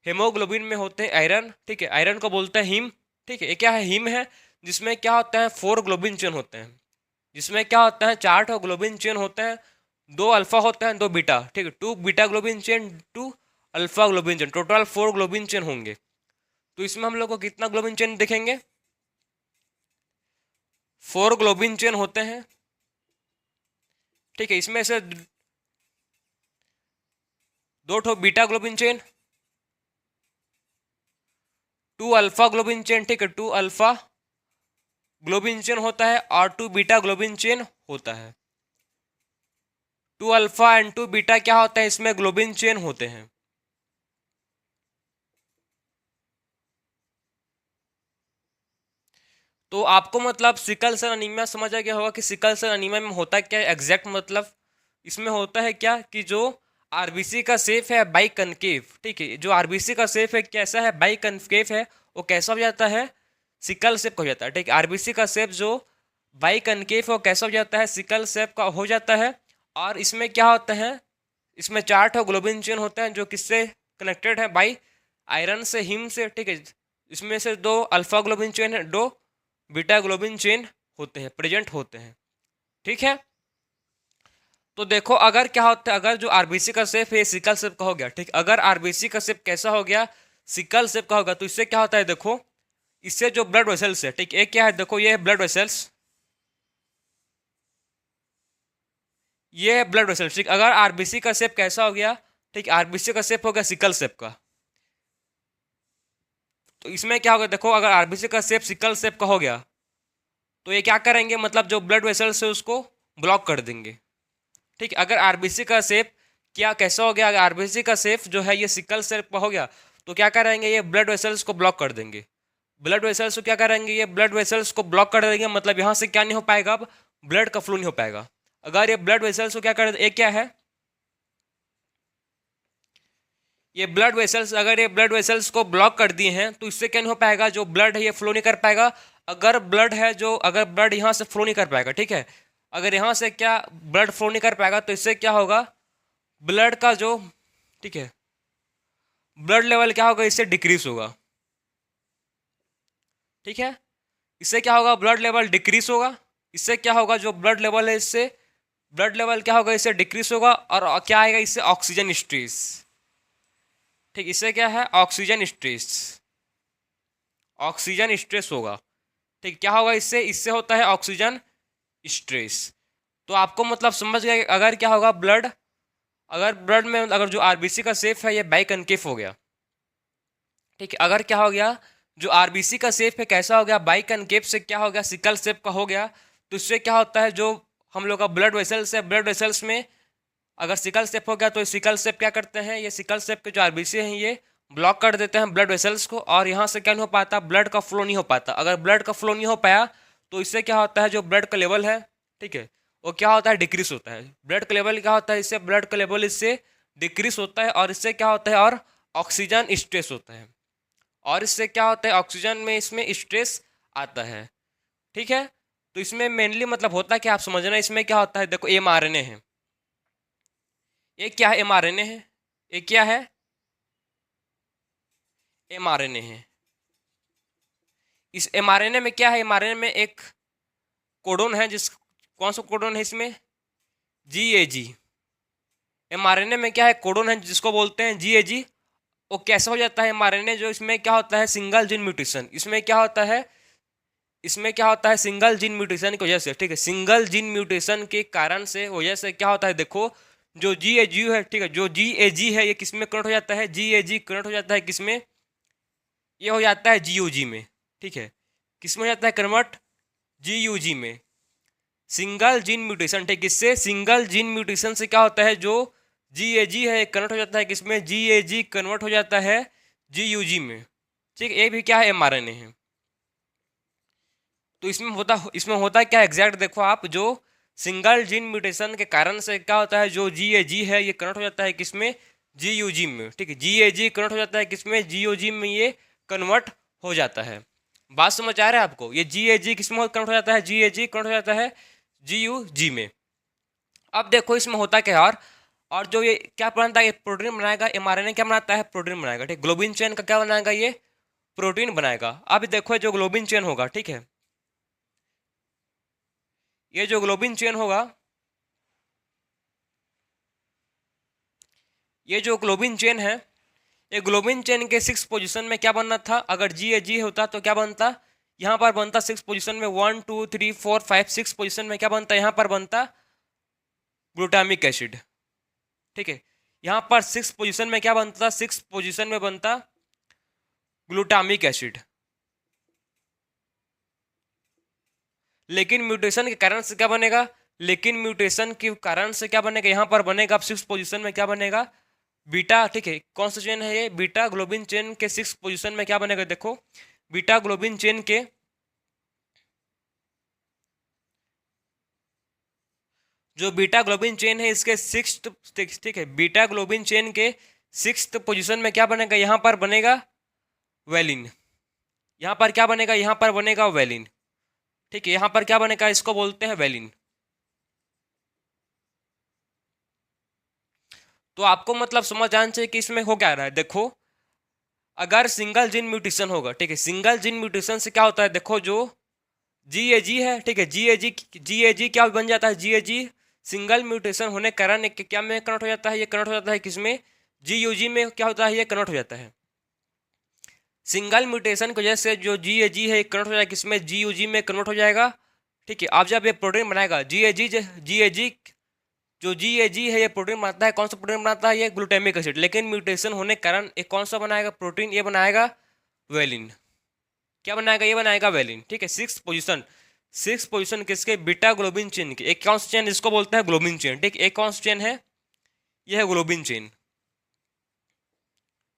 हेमोग्लोबिन में होते हैं आयरन, ठीक है, आयरन को बोलते हैं हीम, ठीक है। ये क्या है, हीम है, जिसमें क्या होता है, 4 ग्लोबिन चेन होते हैं, जिसमें क्या होता है, 4 ठो ग्लोबिन चेन होते हैं, 2 अल्फा होते हैं, 2 बीटा, ठीक है, 2 beta globin chain, 2 alpha globin chain, total 4 globin chain होंगे। तो इसमें हम लोग को कितना ग्लोबिन चेन दिखेंगे, 4 ग्लोबिन चेन होते हैं, ठीक है। इसमें से 2 ठो beta globin chain, 2 alpha globin chain, ठीक है, 2 अल्फा ग्लोबिन चेन होता है और 2 बीटा ग्लोबिन चेन होता है। 2 अल्फा एंड 2 बीटा क्या होता है, इसमें ग्लोबिन चेन होते हैं। तो आपको मतलब सिकल सेल अनीमिया समझ आ गया होगा कि सिकल सेल अनीमिया में होता क्या है, एग्जैक्ट मतलब इसमें होता है क्या कि जो आरबीसी का शेप है बाई कनकेव, ठीक है, जो आरबीसी का शेप है कैसा है, बाई कनकेव है, वो कैसा हो जाता है, सिकल शेप हो जाता है, ठीक है। आरबीसी का शेप जो बाई कनकेव है वो कैसा हो जाता है, सिकल शेप का हो जाता है। और इसमें क्या होता है, इसमें 4 ठो ग्लोबिन चेन होते हैं जो किससे कनेक्टेड है, बाई आयरन से, हिम से, ठीक है। इसमें से 2 अल्फा ग्लोबिन चेन है, 2 बीटा ग्लोबिन चेन होते हैं, प्रेजेंट होते हैं, ठीक है। तो देखो अगर क्या होता है, अगर जो आरबीसी का शेप है सिकल शेप का हो गया, ठीक। अगर आरबीसी का शेप कैसा हो गया, सिकल शेप का होगा, तो इससे क्या होता है, देखो इससे जो ब्लड वेसल्स है, ठीक, एक क्या है, देखो ये है ब्लड वेसल्स, ये है ब्लड वेसल्स, ठीक। अगर आरबीसी का शेप कैसा हो गया, ठीक, आरबीसी का शेप हो गया सिकल शेप का, तो इसमें क्या होगा, देखो अगर आरबीसी का शेप सिकल शेप का हो गया तो ये क्या करेंगे, मतलब जो ब्लड वेसल्स है उसको ब्लॉक कर देंगे, ठीक है। अगर आरबीसी का शेप क्या कैसा हो गया, अगर आरबीसी का शेप जो है ये सिकल शेप का हो गया तो क्या करेंगे, ये ब्लड वेसल्स को ब्लॉक कर देंगे। ब्लड वेसल्स को क्या करेंगे, ये ब्लड वेसल्स को ब्लॉक कर देंगे, मतलब यहाँ से क्या नहीं हो पाएगा, अब ब्लड का फ्लो नहीं हो पाएगा। अगर ये ब्लड वेसल्स को क्या कर, एक क्या है, ये ब्लड वेसल्स, अगर ये ब्लड वेसल्स को ब्लॉक कर दिए हैं तो इससे क्या नहीं हो पाएगा, जो ब्लड है ये फ्लो नहीं कर पाएगा। अगर ब्लड है जो, अगर ब्लड यहाँ से फ्लो नहीं कर पाएगा, ठीक है, अगर यहाँ से क्या ब्लड फ्लो नहीं कर पाएगा तो इससे क्या होगा, ब्लड का जो, ठीक है, ब्लड लेवल क्या होगा, इससे डिक्रीज होगा, ठीक है। इससे क्या होगा, ब्लड लेवल डिक्रीज होगा। इससे क्या होगा, जो ब्लड लेवल है इससे ब्लड लेवल क्या होगा, इससे डिक्रीज होगा। और क्या आएगा, इससे ऑक्सीजन स्ट्रेस, ठीक, इससे क्या है, ऑक्सीजन स्ट्रेस, ऑक्सीजन स्ट्रेस होगा, ठीक। क्या होगा इससे, इससे होता है ऑक्सीजन स्ट्रेस। तो आपको मतलब समझ गए, अगर क्या होगा, ब्लड, अगर ब्लड में अगर जो आरबीसी का शेप है ये बाई कनकेव हो गया, ठीक है। अगर क्या हो गया, जो आरबीसी का शेप है कैसा हो गया, बाई कनकेव से क्या हो गया, सिकल शेप का हो गया, तो इससे क्या होता है, जो हम लोग का ब्लड वेसल्स है, ब्लड वेसल्स में अगर सिकल शेप हो गया तो सिकल शेप क्या करते हैं, ये सिकल शेप के जो आरबीसी हैं ये ब्लॉक कर देते हैं ब्लड वेसल्स को, और यहाँ से क्या नहीं हो पाता, ब्लड का फ्लो नहीं हो पाता। अगर ब्लड का फ्लो नहीं हो पाया तो इससे क्या होता है, जो ब्लड का लेवल है, ठीक है, वो क्या होता है, डिक्रीज होता है। ब्लड का लेवल क्या होता है, इससे ब्लड का लेवल इससे डिक्रीज होता है, और इससे क्या होता है, और ऑक्सीजन स्ट्रेस होता है। और इससे क्या होता है, ऑक्सीजन में इसमें स्ट्रेस आता है। ठीक है, तो इसमें मेनली मतलब होता क्या आप समझना, इसमें क्या होता है, देखो एमआरएनए है, ये क्या है, एमआरएनए है, ये क्या है, एमआरएनए है। इस एमआरएनए में क्या है, एमआरएनए में एक कोडोन है, जिस कौन सा कोडोन है इसमें, जीएजी। एमआरएनए में क्या है, कोडोन है जिसको बोलते हैं जीएजी। वो कैसे हो जाता है एमआरएनए, जो इसमें क्या होता है, सिंगल जीन म्यूटेशन, इसमें क्या होता है, इसमें क्या होता है, सिंगल जीन म्यूटेशन की वजह से, ठीक है, सिंगल जीन म्यूटेशन के कारण से वजह से क्या होता है, देखो जो जी ए जी है, ठीक है, जो जी ए जी है ये किसमें कन्वर्ट हो जाता है, जी ए जी कन्वर्ट हो जाता है किसमें, ये हो जाता है जी यू जी में। ठीक है, किसमें हो जाता है कन्वर्ट, जी यू जी में। सिंगल जीन म्यूटेशन, ठीक, इससे सिंगल जीन म्यूटेशन से क्या होता है, जो जी ए जी है कन्वर्ट हो जाता है किसमें, जी ए जी कन्वर्ट हो जाता है जी यू जी में। ठीक, ये भी क्या है, एम आर एन ए है। तो इसमें होता क्या है एग्जैक्ट, देखो आप, जो सिंगल जीन म्यूटेशन के कारण से क्या होता है, जो जी ए जी है ये कन्वर्ट हो जाता है किसमें, जी यू जी में। ठीक है, जी ए जी कन्वर्ट हो जाता है किसमें, जी यू जी में ये कन्वर्ट हो जाता है। बात समझ आ रहा है आपको, ये जी ए जी किसमें कन्वर्ट हो जाता है, जी ए जी कन्वर्ट हो जाता है जी यू जी में। अब देखो इसमें होता क्या है, और जो ये क्या बनाता है, ये प्रोटीन बनाएगा, एमआरएनए क्या बनाता है, प्रोटीन बनाएगा। ठीक, ग्लोबिन चेन का क्या बनाएगा, ये प्रोटीन बनाएगा। अब देखो जो ग्लोबिन चेन होगा, ठीक है, ये जो ग्लोबिन चेन होगा, ये जो ग्लोबिन चेन है, ये ग्लोबिन चेन के 6 पोजीशन में क्या बनना था, अगर जी ए जी होता तो क्या बनता, यहाँ पर बनता 6 पोजीशन में, 1 2 3 4 5 6 पोजीशन में क्या बनता, यहाँ पर बनता ग्लूटामिक एसिड। ठीक है, यहाँ पर 6 पोजीशन में क्या बनता, 6 पोजीशन में बनता ग्लूटामिक एसिड। लेकिन म्यूटेशन के कारण से क्या बनेगा, लेकिन म्यूटेशन के कारण से क्या बनेगा, यहाँ पर बनेगा अब 6 पोजीशन में क्या बनेगा, बीटा। ठीक है, कौन सा चेन है ये, बीटा ग्लोबिन चेन के 6 पोजीशन में क्या बनेगा, देखो बीटा ग्लोबिन चेन के, जो बीटा ग्लोबिन चेन है इसके 6th, ठीक है, बीटा ग्लोबिन चेन के 6th पोजीशन में क्या बनेगा, यहाँ पर बनेगा वेलिन। यहाँ पर क्या बनेगा, यहाँ पर बनेगा वेलिन। ठीक है, यहाँ पर क्या बनेगा, इसको बोलते हैं वेलिन। तो आपको मतलब समझ आना चाहिए कि इसमें हो क्या रहा है, देखो अगर सिंगल जीन म्यूटेशन होगा, ठीक है, सिंगल जीन म्यूटेशन से क्या होता है, देखो जो जी ए जी है, ठीक है, जी ए जी क्या बन जाता है, जी ए जी सिंगल म्यूटेशन होने के कारण क्या में कन्वर्ट हो जाता है, ये कन्वर्ट हो जाता है किसमें, जी यू जी में क्या होता है, ये कन्वर्ट हो जाता है। सिंगल म्यूटेशन की वजह से जो जी ए जी है ये कन्वर्ट हो जाएगा किसमें, जी यू जी में कन्वर्ट हो जाएगा। ठीक है, अब जब ये प्रोटीन बनाएगा जी ए जी, जो जी ए जी है ये प्रोटीन बनाता है, कौन सा प्रोटीन बनाता है, ये ग्लूटामिक एसिड। लेकिन म्यूटेशन होने के कारण एक कौन सा बनाएगा प्रोटीन, ये बनाएगा वेलिन। क्या बनाएगा, ये बनाएगा वेलिन। ठीक है, 6 पोजिशन किसके, बीटा ग्लोबिन चेन के। एक कौन सा चेन, इसको बोलते हैं ग्लोबिन चेन। ठीक, एक कौन सा चेन है, ये है ग्लोबिन चेन।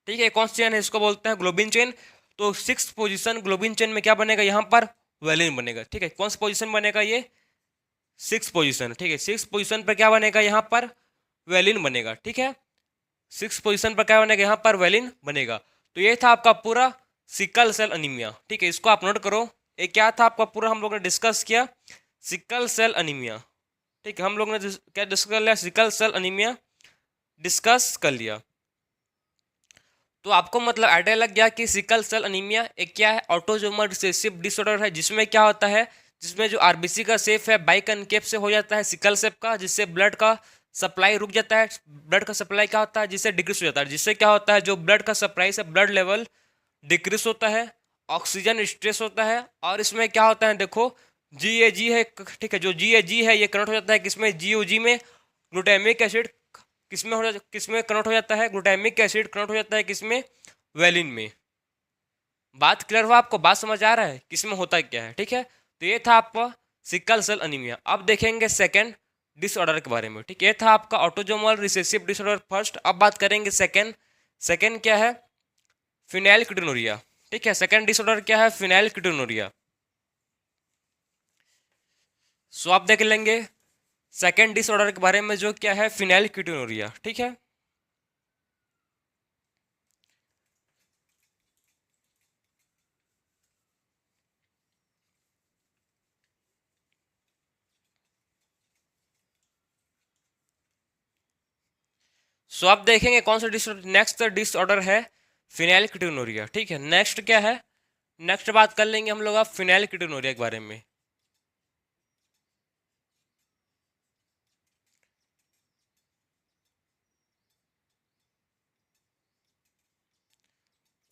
ठीक है, कौन सा चेन है, इसको बोलते हैं ग्लोबिन चेन। तो 6 पोजिशन ग्लोबिन चेन में क्या बनेगा, यहाँ पर वेलिन बनेगा। ठीक है, कौन सा पोजिशन बनेगा, ये 6 पोजिशन। ठीक है, 6 पोजिशन पर क्या बनेगा, यहाँ पर वेलिन बनेगा। ठीक है, 6 पोजिशन पर क्या बनेगा, यहाँ पर वेलिन बनेगा। तो ये था आपका पूरा सिकल सेल अनीमिया। ठीक है, इसको आप नोट करो, ये क्या था आपका पूरा हम लोग ने डिस्कस किया, सिकल सेल अनीमिया। ठीक है, हम लोग ने क्या डिस्कस कर लिया, सिकल सेल अनीमिया डिस्कस कर लिया। तो आपको मतलब आइडिया लग गया कि सिकल सेल अनीमिया एक क्या है, ऑटोसोमल रिसेसिव डिसऑर्डर है, जिसमें क्या होता है, जिसमें जो आरबीसी का शेप है बाइकनकेव से हो जाता है सिकल शेप का, जिससे ब्लड का सप्लाई रुक जाता है। ब्लड का सप्लाई क्या होता है, जिससे डिक्रीज हो जाता है, जिससे क्या होता है, जो ब्लड का सप्लाई से ब्लड लेवल डिक्रीज होता है, ऑक्सीजन स्ट्रेस होता है। और इसमें क्या होता है, देखो जी ए जी है, ठीक है, जो जी ए जी है ये कन्वर्ट हो जाता है किसमें, जी ओ जी में। ग्लूटामिक एसिड किसमें हो जाता, किसमें कन्वर्ट हो जाता है, ग्लूटामिक एसिड कन्वर्ट हो जाता है किसमें, वेलिन में। बात क्लियर हुआ आपको, बात समझ आ रहा है किसमें होता है क्या है। ठीक है, तो ये था आपका सिकल सेल अनीमिया। अब देखेंगे सेकंड डिसऑर्डर के बारे में। ठीक, ये था आपका ऑटोसोमल रिसेसिव डिसऑर्डर फर्स्ट। अब बात करेंगे सेकंड। सेकंड क्या है, फिनाइलकीटोनुरिया। ठीक है, सेकंड डिसऑर्डर क्या है, फिनाइलकीटोनुरिया। सो आप देख लेंगे सेकंड डिसऑर्डर के बारे में, जो क्या है, फिनाइलकीटोनुरिया। ठीक है, सो आप देखेंगे कौन सा डिसऑर्डर, नेक्स्ट डिसऑर्डर है फिनाइलकीटोनुरिया। ठीक है, नेक्स्ट क्या है, नेक्स्ट बात कर लेंगे हम लोग अब फिनाइलकीटोनुरिया के बारे में।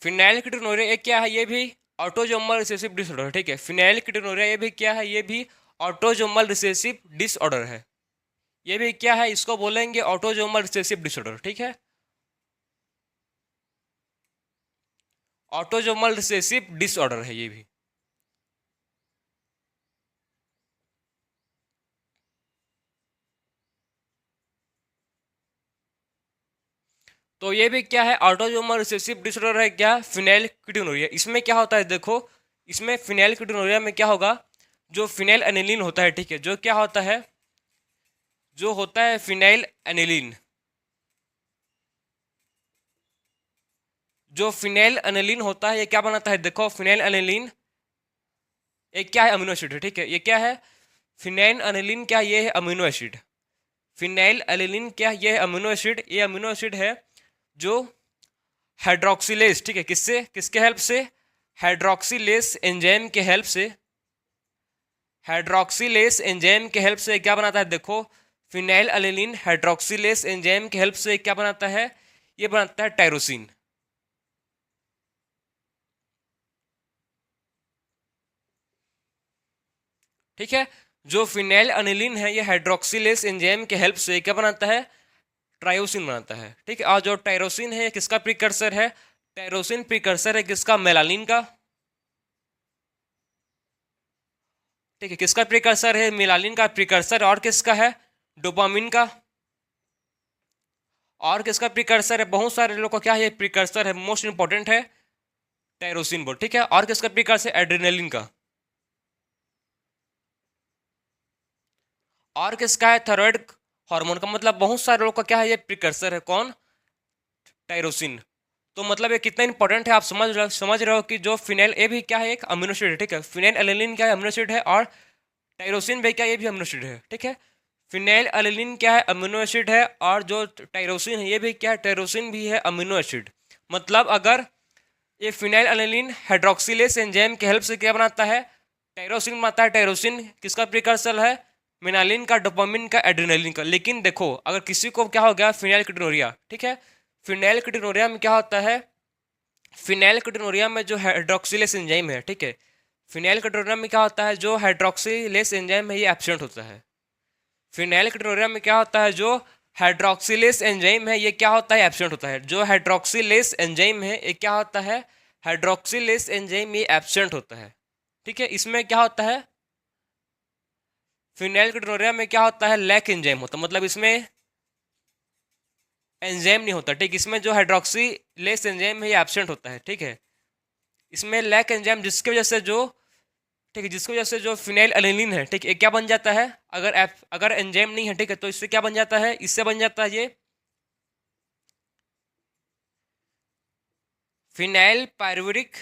फिनाइलकीटोनुरिया एक क्या है, ये भी ऑटोजोमल रिसेसिव डिसऑर्डर है। ठीक है, फिनाइलकीटोनुरिया ये भी क्या है, ये भी ऑटोजोमल रिसेसिव डिसऑर्डर है। ये भी क्या है, इसको बोलेंगे ऑटोजोमल रिसेसिव डिसऑर्डर। ठीक है, ऑटोजोमल रिसेसिव डिसऑर्डर है ये भी। तो ये भी क्या है, ऑटोजोमल रिसेसिव डिसऑर्डर है क्या, फिनाइलकीटोनुरिया। इसमें क्या होता है देखो, इसमें फिनाइलकीटोनुरिया में क्या होगा, जो फिनाइल एनिलीन होता है, ठीक है, जो क्या होता है, जो होता है फिनाइल एनिलीन, जो फिनाइल एनिलीन होता है ये क्या बनाता है देखो, फिनाइल एनिलीन एक क्या है, अमीनो एसिड है। ठीक है, ये क्या है, फिनाइल एनिलीन क्या, ये है अमीनो एसिड। फिनाइल एनिलीन क्या, ये है अमीनो एसिड। ये अमीनो एसिड है जो हाइड्रोक्सिलेज, ठीक है, किससे, किसके हेल्प से, हाइड्रोक्सिलेज एंजाइम के हेल्प से, हाइड्रोक्सिलेज एंजाइम के हेल्प से क्या बनाता है देखो, फिनाइल एनिलीन हाइड्रोक्सिलेज एंजाइम के हेल्प से क्या बनाता है, ये बनाता है टायरोसिन। ठीक है, जो फिनाइल एनिलीन है ये हाइड्रोक्सिलेज एंजाइम के हेल्प से क्या बनाता है, ट्रायोसिन बनाता है। ठीक है, और जो टायरोसिन है किसका प्रिकर्सर है, टायरोसिन प्रिकर्सर है किसका, मेलानिन का। ठीक है, किसका प्रिकर्सर है, मेलानिन का प्रिकर्सर। और किसका है, डोपामिन का। और किसका प्रिकर्सर है, बहुत सारे लोग का क्या है, ये प्रिकर्सर है, मोस्ट इंपॉर्टेंट है टायरोसिन बोल। ठीक है, और किसका प्रिकर्सर, एड्रेनलिन का। और किसका है, थायराइड हार्मोन का। मतलब बहुत सारे लोग का क्या है, ये प्रिकर्सर है, कौन, टायरोसिन। तो मतलब ये कितना इंपॉर्टेंट है, आप समझ रहे हो कि जो फिनाइल ए भी क्या है, एक अमीनो एसिड है। ठीक है, फिनाइल एलिलिन क्या है, अमीनो एसिड है, और टायरोसिन भी क्या, ये भी अमीनो एसिड है। ठीक है, फिनाइल एलिलिन क्या है, अमीनो एसिड है, और जो टायरोसिन है ये भी क्या है, टायरोसिन भी है अमीनो एसिड। मतलब अगर ये फिनाइल एलिलिन हाइड्रोक्सिलेज एंजाइम के हेल्प से क्या बनाता है, टायरोसिन बनाता है। टायरोसिन किसका प्रिकर्सर है, मिनालिन का, डोपामिन का, एड्रेनलिन का। लेकिन देखो अगर किसी को क्या हो गया, फिनाइलकीटोनुरिया, ठीक है, फिनाइलकीटोनुरिया में क्या होता है, फिनाइलकीटोनुरिया में जो हाइड्रोक्सिलेज एंजाइम है, ठीक है, फिनाइलकीटोनुरिया में क्या होता है, जो हाइड्रोक्सिलेज एंजाइम है ये एब्सेंट होता है। फिनाइलकीटोनुरिया में क्या होता है, जो हाइड्रोक्सिलेज एंजाइम है ये क्या होता है, एब्सेंट होता है। जो हाइड्रोक्सिलेज एंजाइम है ये क्या होता है, हाइड्रोक्सिलेज एंजाइम ये एब्सेंट होता है। ठीक है, इसमें क्या होता है, फिनाइलकीटोनुरिया में क्या होता है, लैक एंजाइम होता है। मतलब इसमें एंजाइम नहीं होता। ठीक, इसमें जो हाइड्रोक्सिलेज एंजाइम है ये एब्सेंट होता है। ठीक है, इसमें लैक एंजाइम जिसकी वजह से जो, ठीक है, जिसकी वजह से जो फिनाइल एलिनिन है, ठीक है, क्या बन जाता है, अगर एंजाइम नहीं है, ठीक है, तो इससे क्या बन जाता है, इससे बन जाता है ये फिनाइल पायरुविक।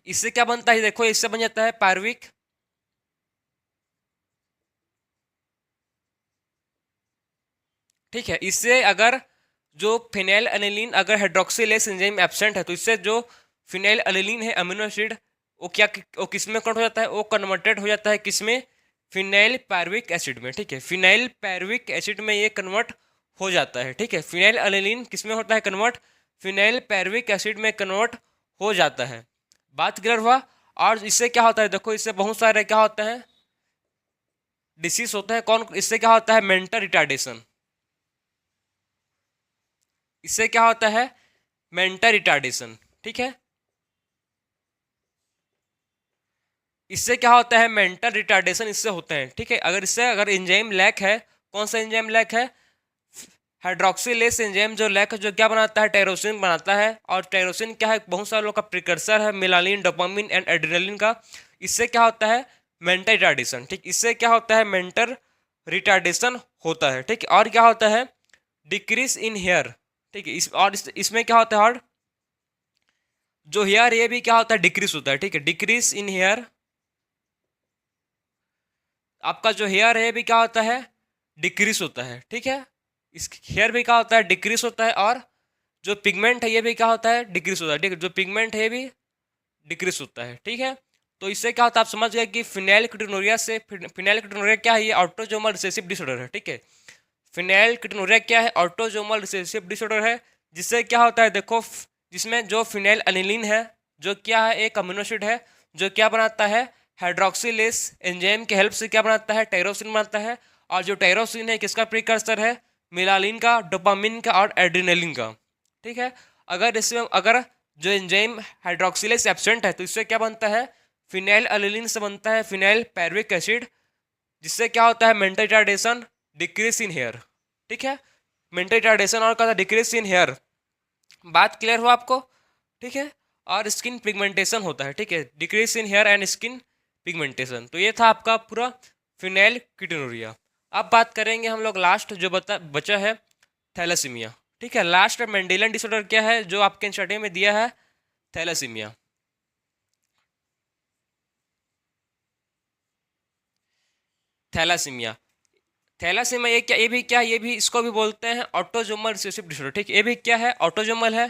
इससे क्या बनता है देखो, इससे बन जाता है पायरुविक। ठीक है, इससे अगर जो फिनाइल एनिलीन, अगर हाइड्रोक्सिलेज एंजाइम एब्सेंट है, तो इससे जो फिनाइल एनिलीन है अमीनो एसिड, वो क्या, वो किस में कन्वर्ट हो जाता है, वो कन्वर्टेड हो जाता है किसमें, फिनाइल पायरुविक एसिड में। ठीक है, फिनाइल पायरुविक एसिड में ये कन्वर्ट हो जाता है। ठीक है, फिनाइल एनिलीन किस में होता है कन्वर्ट, फिनाइल पायरुविक एसिड में कन्वर्ट हो जाता है। बात क्लियर हुआ। और इससे क्या होता है देखो, इससे बहुत सारे क्या होते हैं, डिसीज होता है। कौन, इससे क्या होता है, मेंटल रिटार्डेशन। इससे क्या होता है, मेंटल रिटार्डेशन। ठीक है, इससे क्या होता है, मेंटल रिटार्डेशन इससे होते हैं। ठीक है, अगर इससे अगर एंजाइम लैक है, कौन सा एंजाइम लैक है, हाइड्रोक्सिलेज एंजाइम जो लैक है, जो क्या बनाता है, टायरोसिन बनाता है। और टायरोसिन क्या है, बहुत सारे लोग का प्रिकर्सर है, मेलानिन, डोपामिन एंड एड्रेनलिन का। इससे क्या होता है, मेंटल रिटार्डेशन। ठीक, इससे क्या होता है, मेंटल रिटार्डेशन होता है। ठीक, और क्या होता है, डिक्रीज इन हेयर। ठीक है, इसमें क्या होता है, और जो हेयर ये भी क्या होता है, डिक्रीज होता है। ठीक है, डिक्रीज इन हेयर, आपका जो हेयर है भी क्या होता है, डिक्रीज होता है, ठीक है। इस हेयर भी क्या होता है, डिक्रीज होता है, और जो पिगमेंट है ये भी क्या होता है, डिक्रीज होता है, ठीक है। जो पिगमेंट है ये भी डिक्रीज होता है, ठीक है। तो इससे क्या होता है, आप समझ गए कि फिनाइलकीटोनुरिया से, फिनाइलकीटोनुरिया क्या है, ये ऑटोसोमल रिसेसिव डिसऑर्डर है, ठीक है। फिनाइलकीटोनुरिया क्या है, ऑटोसोमल रिसेसिव डिसऑर्डर है, जिससे क्या होता है देखो, जिसमें जो फिनाइल अनिलीन है, जो क्या है, एक अमीनो एसिड है, जो क्या बनाता है, हाइड्रोक्सिलेस एंजाइम के हेल्प से क्या बनाता है, टायरोसिन बनाता है। और जो टायरोसिन है किसका प्रिकर्सर है, मिलालिन का, डोपामिन का और एड्रेनलिन का, ठीक है। अगर जो एंजाइम हाइड्रोक्सिलेस एब्सेंट है तो इससे क्या बनता है, फिनाइल अनिलीन से बनता है फिनाइल पैरविक एसिड, जिससे क्या होता है, mental retardation, decrease in hair, ठीक है। मेंटल रिटार्डेशन और क्या, डिक्रीज इन हेयर, बात क्लियर हो आपको, ठीक है। और स्किन पिगमेंटेशन होता है, ठीक है, decrease in hair and skin pigmentation. तो ये था आपका पूरा फिनाइल कीटोनुरिया। अब बात करेंगे हम लोग लास्ट जो बचा है, थैलेसीमिया, ठीक है। लास्ट मेंडेलियन डिसऑर्डर क्या है जो आपके स्टडी में दिया है, थैलेसीमिया। थैलासीमिया, थैलासीमिया ये क्या, ये भी क्या, ये भी इसको भी बोलते हैं ऑटोजोमल रिसेसिव डिसऑर्डर, ठीक है। ये भी क्या है, ऑटोजोमल है,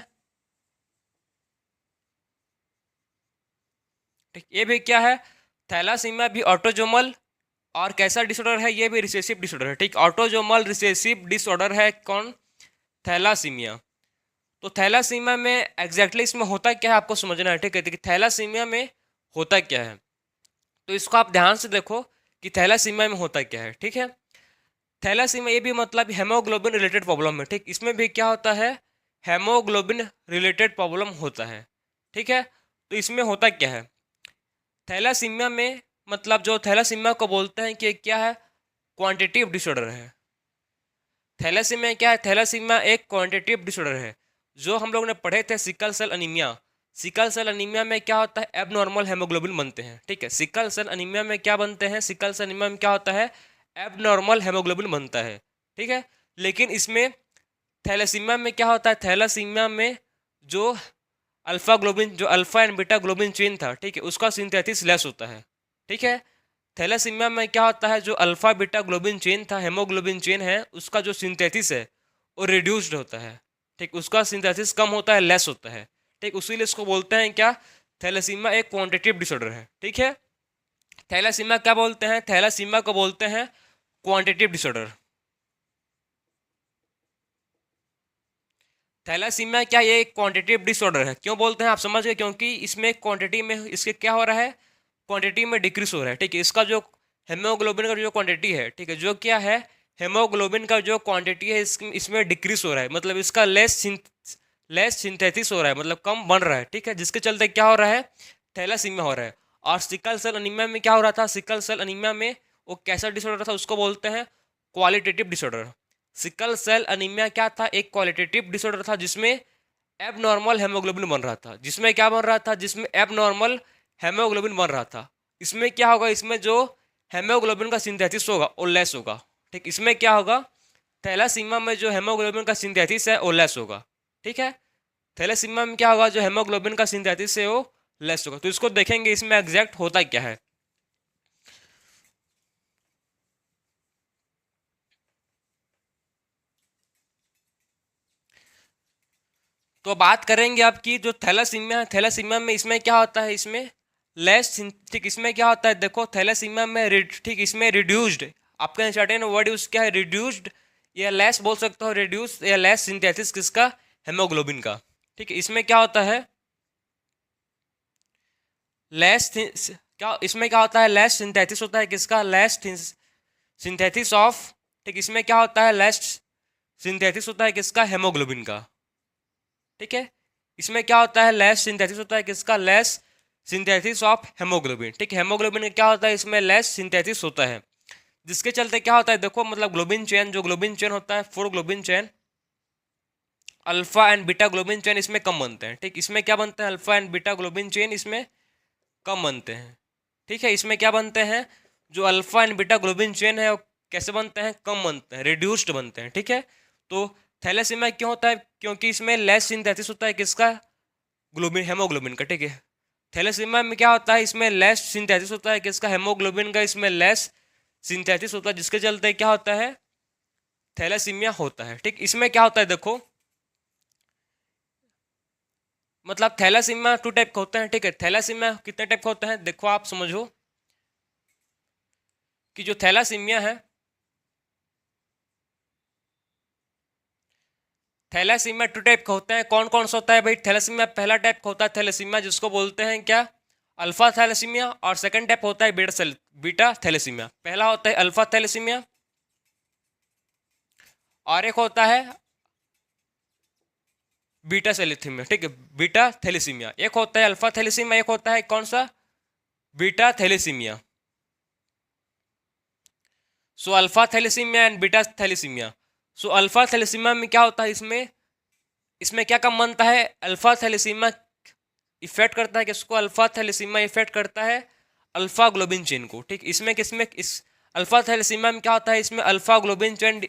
ठीक। ये भी क्या है, थैलासीमिया भी ऑटोजोमल, और कैसा डिसऑर्डर है, ये भी रिसेसिव डिसऑर्डर है, ठीक। ऑटोजोमल रिसेसिव डिसऑर्डर है कौन, थैलासीमिया। तो थैलासीमिया में एग्जैक्टली इसमें होता क्या है आपको समझना है, ठीक है। देखिए थैलासीमिया में होता क्या है, तो इसको आप ध्यान से देखो कि थैलासीमिया में होता क्या है, ठीक है। थैलासीमिया ये भी मतलब हेमोग्लोबिन रिलेटेड प्रॉब्लम है, ठीक। इसमें भी क्या होता है, हेमोग्लोबिन रिलेटेड प्रॉब्लम होता है, ठीक है। तो इसमें होता क्या है, थैलासीमिया में मतलब जो थैलासीमिया को बोलते हैं कि क्या है, क्वांटिटिव डिसऑर्डर है। थैलासीमिया क्या है, थैलासीमिया एक क्वांटिटिव डिसऑर्डर है, जो हम लोग ने पढ़े थे sickle cell anaemia. Sickle cell anaemia में क्या होता है, एबनॉर्मल हेमोग्लोबिन बनते हैं, ठीक है। सिकल सेल अनीमिया में क्या बनते हैं, सिकल सेल अनीमिया में क्या होता है, एबनॉर्मल हेमोग्लोबिन बनता है, ठीक है। लेकिन इसमें थैलेसीमिया में क्या होता है, थैलासीमिया में जो अल्फा ग्लोबिन, जो alpha and beta globin chain था, ठीक है, उसका सिंथेसिस लेस होता है, ठीक है। थैलेसीमिया में क्या होता है, जो अल्फा बीटा ग्लोबिन चेन था, हेमोग्लोबिन चेन है, उसका जो सिंथेसिस है वो रिड्यूस्ड होता है, ठीक। उसका सिंथेसिस कम होता है, लेस होता है, ठीक। उसीलिए इसको बोलते हैं क्या, थैलेसीमिया एक क्वांटिटिव डिसऑर्डर है, ठीक है। थैलेसीमिया क्या बोलते हैं, थैलेसीमिया को बोलते हैं क्वांटिटिव डिसऑर्डर। थैलासीमिया क्या, ये एक क्वांटिटिव डिसऑर्डर है, क्यों बोलते हैं आप समझ गए, क्योंकि इसमें क्वांटिटी में इसके क्या हो रहा है, क्वांटिटी में डिक्रीज हो रहा है, ठीक है। इसका जो हेमोग्लोबिन का जो क्वांटिटी है, ठीक है, जो क्या है, हेमोग्लोबिन का जो क्वांटिटी है इसमें डिक्रीज हो रहा है, मतलब इसका लेस सिंथेसिस हो रहा है, मतलब कम बन रहा है, ठीक है। जिसके चलते क्या हो रहा है, थैलासीमिया हो रहा है। और सिकल सेल अनीमिया में क्या हो रहा था, सिकल सेल अनीमिया में वो कैसा डिसऑर्डर था, उसको बोलते हैं qualitative disorder. Sickle cell anaemia क्या था, एक क्वालिटेटिव डिसऑर्डर था, जिसमें एबनॉर्मल हेमोग्लोबिन बन रहा था, जिसमें क्या बन रहा था, जिसमें एबनॉर्मल हेमोग्लोबिन बन रहा था। इसमें क्या होगा, इसमें जो हेमोग्लोबिन का सिंथेसिस होगा वो लेस होगा, ठीक। इसमें क्या होगा, थैलासीमिया में जो हेमोग्लोबिन का सिंथेसिस है वो लेस होगा, ठीक है। थैलासीमिया में क्या होगा, जो हेमोग्लोबिन का सिंथेसिस है वो लेस होगा। तो इसको देखेंगे इसमें एग्जैक्ट होता क्या है। तो बात करेंगे आपकी जो थैलासीमिया है, थैलासीमिया में इसमें क्या होता है, इसमें लेस, ठीक। इसमें क्या होता है देखो, थैलासीमिया में ठीक, इसमें रिड्यूस्ड, आपका सर्टेन वर्ड यूज क्या है, रिड्यूस्ड या लेस बोल सकते हो, रिड्यूस या लेस सिंथेसिस किसका, हेमोग्लोबिन का, ठीक है। इसमें क्या होता है, लेस क्या, इसमें क्या होता है, लेस सिंथेसिस होता है किसका, लेस सिंथेसिस ऑफ, ठीक। इसमें क्या होता है, लेस सिंथेसिस होता है किसका, हेमोग्लोबिन का, ठीक है। इसमें क्या होता है, लेस सिंथेसिस होता है किसका, लेस सिंथेसिस ऑफ हेमोग्लोबिन, ठीक। हेमोग्लोबिन क्या होता है, इसमें लेस सिंथेसिस होता है, जिसके चलते क्या होता है देखो, मतलब ग्लोबिन चेन, जो ग्लोबिन चेन होता है, 4 globin chain, alpha and beta globin chain इसमें कम बनते हैं, ठीक। इसमें क्या बनते हैं, alpha and beta globin chain इसमें कम बनते हैं, ठीक है। इसमें क्या बनते हैं, जो alpha and beta globin chain है वो कैसे बनते हैं, कम बनते हैं, रिड्यूस्ड बनते हैं, ठीक है। तो थैलेसीमिया क्यों होता है, क्योंकि इसमें लेस सिंथेसिस होता है किसका, ग्लोबिन, हेमोग्लोबिन का, ठीक है। थैलेसीमिया में क्या होता है, इसमें लेस सिंथेसिस होता है किसका, हेमोग्लोबिन का, इसमें लेस सिंथेसिस होता है, जिसके चलते क्या होता है, थैलेसीमिया होता है। ठीक, इसमें क्या होता है देखो, मतलब थैलेसीमिया 2 टाइप का होता है। ठीक है, थैलेसीमिया कितने टाइप का होता है देखो, आप समझो कि जो थैलेसीमिया है, थैलेसीमिया 2 टाइप का होता है। कौन कौन सा होता है भाई? थैलेसीमिया पहला टाइप का होता है थैलेसीमिया, जिसको बोलते हैं क्या, अल्फा थैलेसीमिया। और सेकंड टाइप होता है बीटा थैलेसीमिया। पहला होता है अल्फा थैलेसीमिया और एक होता है बीटा थैलेसीमिया। ठीक है, बीटा थैलेसीमिया। एक होता है अल्फा थैलेसीमिया, एक होता है कौन सा, beta thalassaemia. So alpha thalassaemia and beta thalassaemia. So alpha thalassaemia में क्या होता है, इसमें इसमें क्या कम बनता है, अल्फा थैलेसीमिया इफेक्ट करता है किसको, अल्फा थैलेसीमिया इफेक्ट करता है अल्फा ग्लोबिन चेन को। ठीक, इसमें किसमें, इस अल्फा थैलेसीमिया में क्या होता है, इसमें अल्फा ग्लोबिन चेन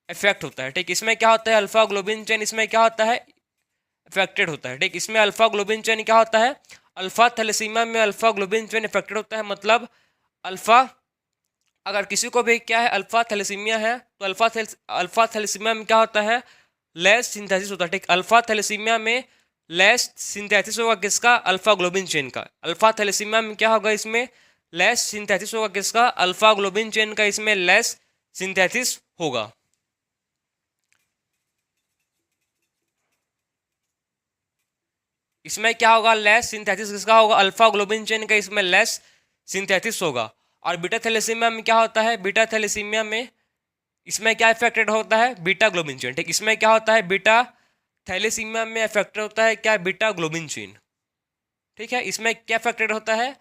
इफेक्ट होता है। ठीक, इसमें क्या होता है, अल्फा ग्लोबिन चेन इसमें क्या होता है, इफेक्टेड होता है। ठीक, इसमें अल्फा ग्लोबिन चेन क्या होता है, अल्फा थैलेसीमिया में अल्फा ग्लोबिन चेन इफेक्टेड होता है। मतलब अल्फा, अगर किसी को भी क्या है अल्फा थैलेसीमिया है, तो अल्फा थैलेसीमिया में क्या होता है, लेस सिंथेसिस होता है। ठीक, अल्फा थैलेसीमिया में लेस सिंथेसिस होगा किसका, अल्फा ग्लोबिन चेन का। अल्फा थैलेसीमिया में क्या होगा, इसमें लेस सिंथेसिस होगा किसका, अल्फा ग्लोबिन चेन का, इसमें लेस सिंथेसिस होगा। इसमें क्या होगा, लेस सिंथेसिस किसका होगा, अल्फा ग्लोबिन चेन का, इसमें लेस सिंथेसिस होगा। और बीटा थैलेसीमिया में क्या होता है, बीटा थैलेसीमिया में इसमें क्या इफेक्टेड होता है, बीटा ग्लोबिन चेन। ठीक, इसमें क्या होता है, बीटा थैलेसीमिया में इफेक्टेड होता है क्या, बीटा ग्लोबिन चेन। ठीक है, इसमें क्या इफेक्टेड होता है,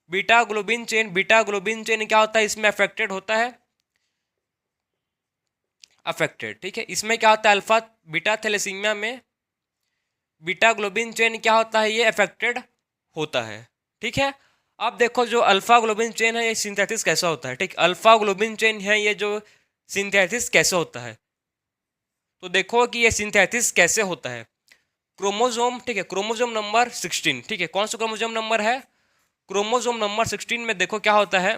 beta globin chain. Beta globin chain क्या होता है, इसमें अफेक्टेड होता है, अफेक्टेड। ठीक है, इसमें क्या होता है, अल्फा बीटा थैलेसीमिया में बीटा ग्लोबिन चेन क्या होता है, ये अफेक्टेड होता है। ठीक है, अब देखो जो अल्फा ग्लोबिन चेन है ये सिंथेसिस कैसा होता है। ठीक, अल्फा ग्लोबिन चेन है ये जो सिंथेसिस कैसे होता है, तो देखो कि ये सिंथेसिस कैसे होता है। क्रोमोजोम, ठीक है, क्रोमोजोम नंबर 16। ठीक है, कौन सा क्रोमोजोम नंबर है, क्रोमोजोम नंबर 16 में देखो क्या होता है,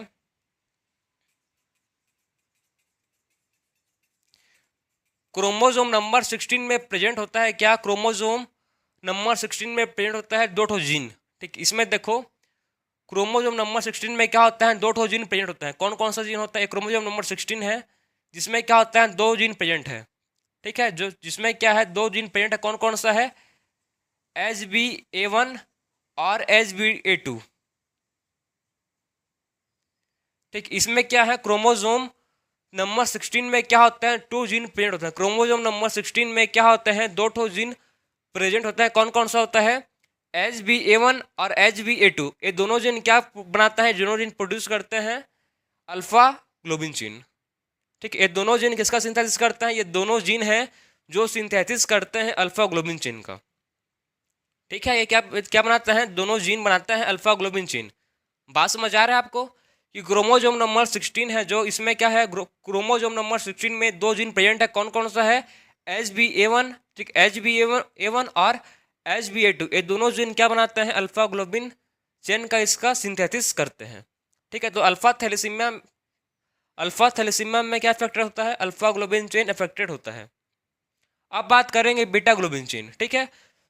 क्रोमोजोम नंबर 16 में प्रेजेंट होता है क्या, क्रोमोजोम नंबर 16 में प्रेजेंट होता है दो ठो जीन। ठीक, इसमें देखो क्रोमोजोम नंबर 16 में क्या होता है, दो ठो जीन प्रेजेंट होता है। कौन कौन सा जीन होता है, क्रोमोजोम नंबर 16 है जिसमें क्या होता है, दो जीन प्रेजेंट है। ठीक है, जो जिसमें क्या है, दो जीन प्रेजेंट है। कौन कौन सा है, HBA1 और HBA2। ठीक, इसमें क्या है, क्रोमोजोम नंबर 16 में क्या होता है, टू जीन प्रेजेंट होता है। क्रोमोजोम नंबर 16 में क्या होते हैं, दो ठो जीन प्रेजेंट होता है। कौन कौन सा होता है, HBA1 और HBA2। ये दोनों जीन क्या बनाता है, दोनों जीन प्रोड्यूस करते हैं अल्फा ग्लोबिन चेन। ठीक, ये दोनों जीन किसका सिंथेसिस करते हैं, ये दोनों जीन हैं जो सिंथेसिस करते हैं अल्फा ग्लोबिन चेन का। ठीक है, ये क्या क्या बनाते हैं, दोनों जीन बनाते हैं अल्फा ग्लोबिन चेन। बात समझ आ रहा है आपको कि क्रोमोजोम नंबर 16 है जो, इसमें क्या है, क्रोमोजोम नंबर 16 में दो जीन प्रेजेंट है। कौन कौन सा है, HBA1। ठीक, HBA1 और HBA2, ये दोनों जीन क्या बनाते हैं, अल्फा ग्लोबिन चेन का इसका सिंथेसिस करते हैं। ठीक है, तो अल्फा थैलेसीमिया में क्या इफेक्टेड होता है, अल्फा ग्लोबिन चेन इफेक्टेड होता है। अब बात करेंगे बीटा ग्लोबिन चेन। ठीक है,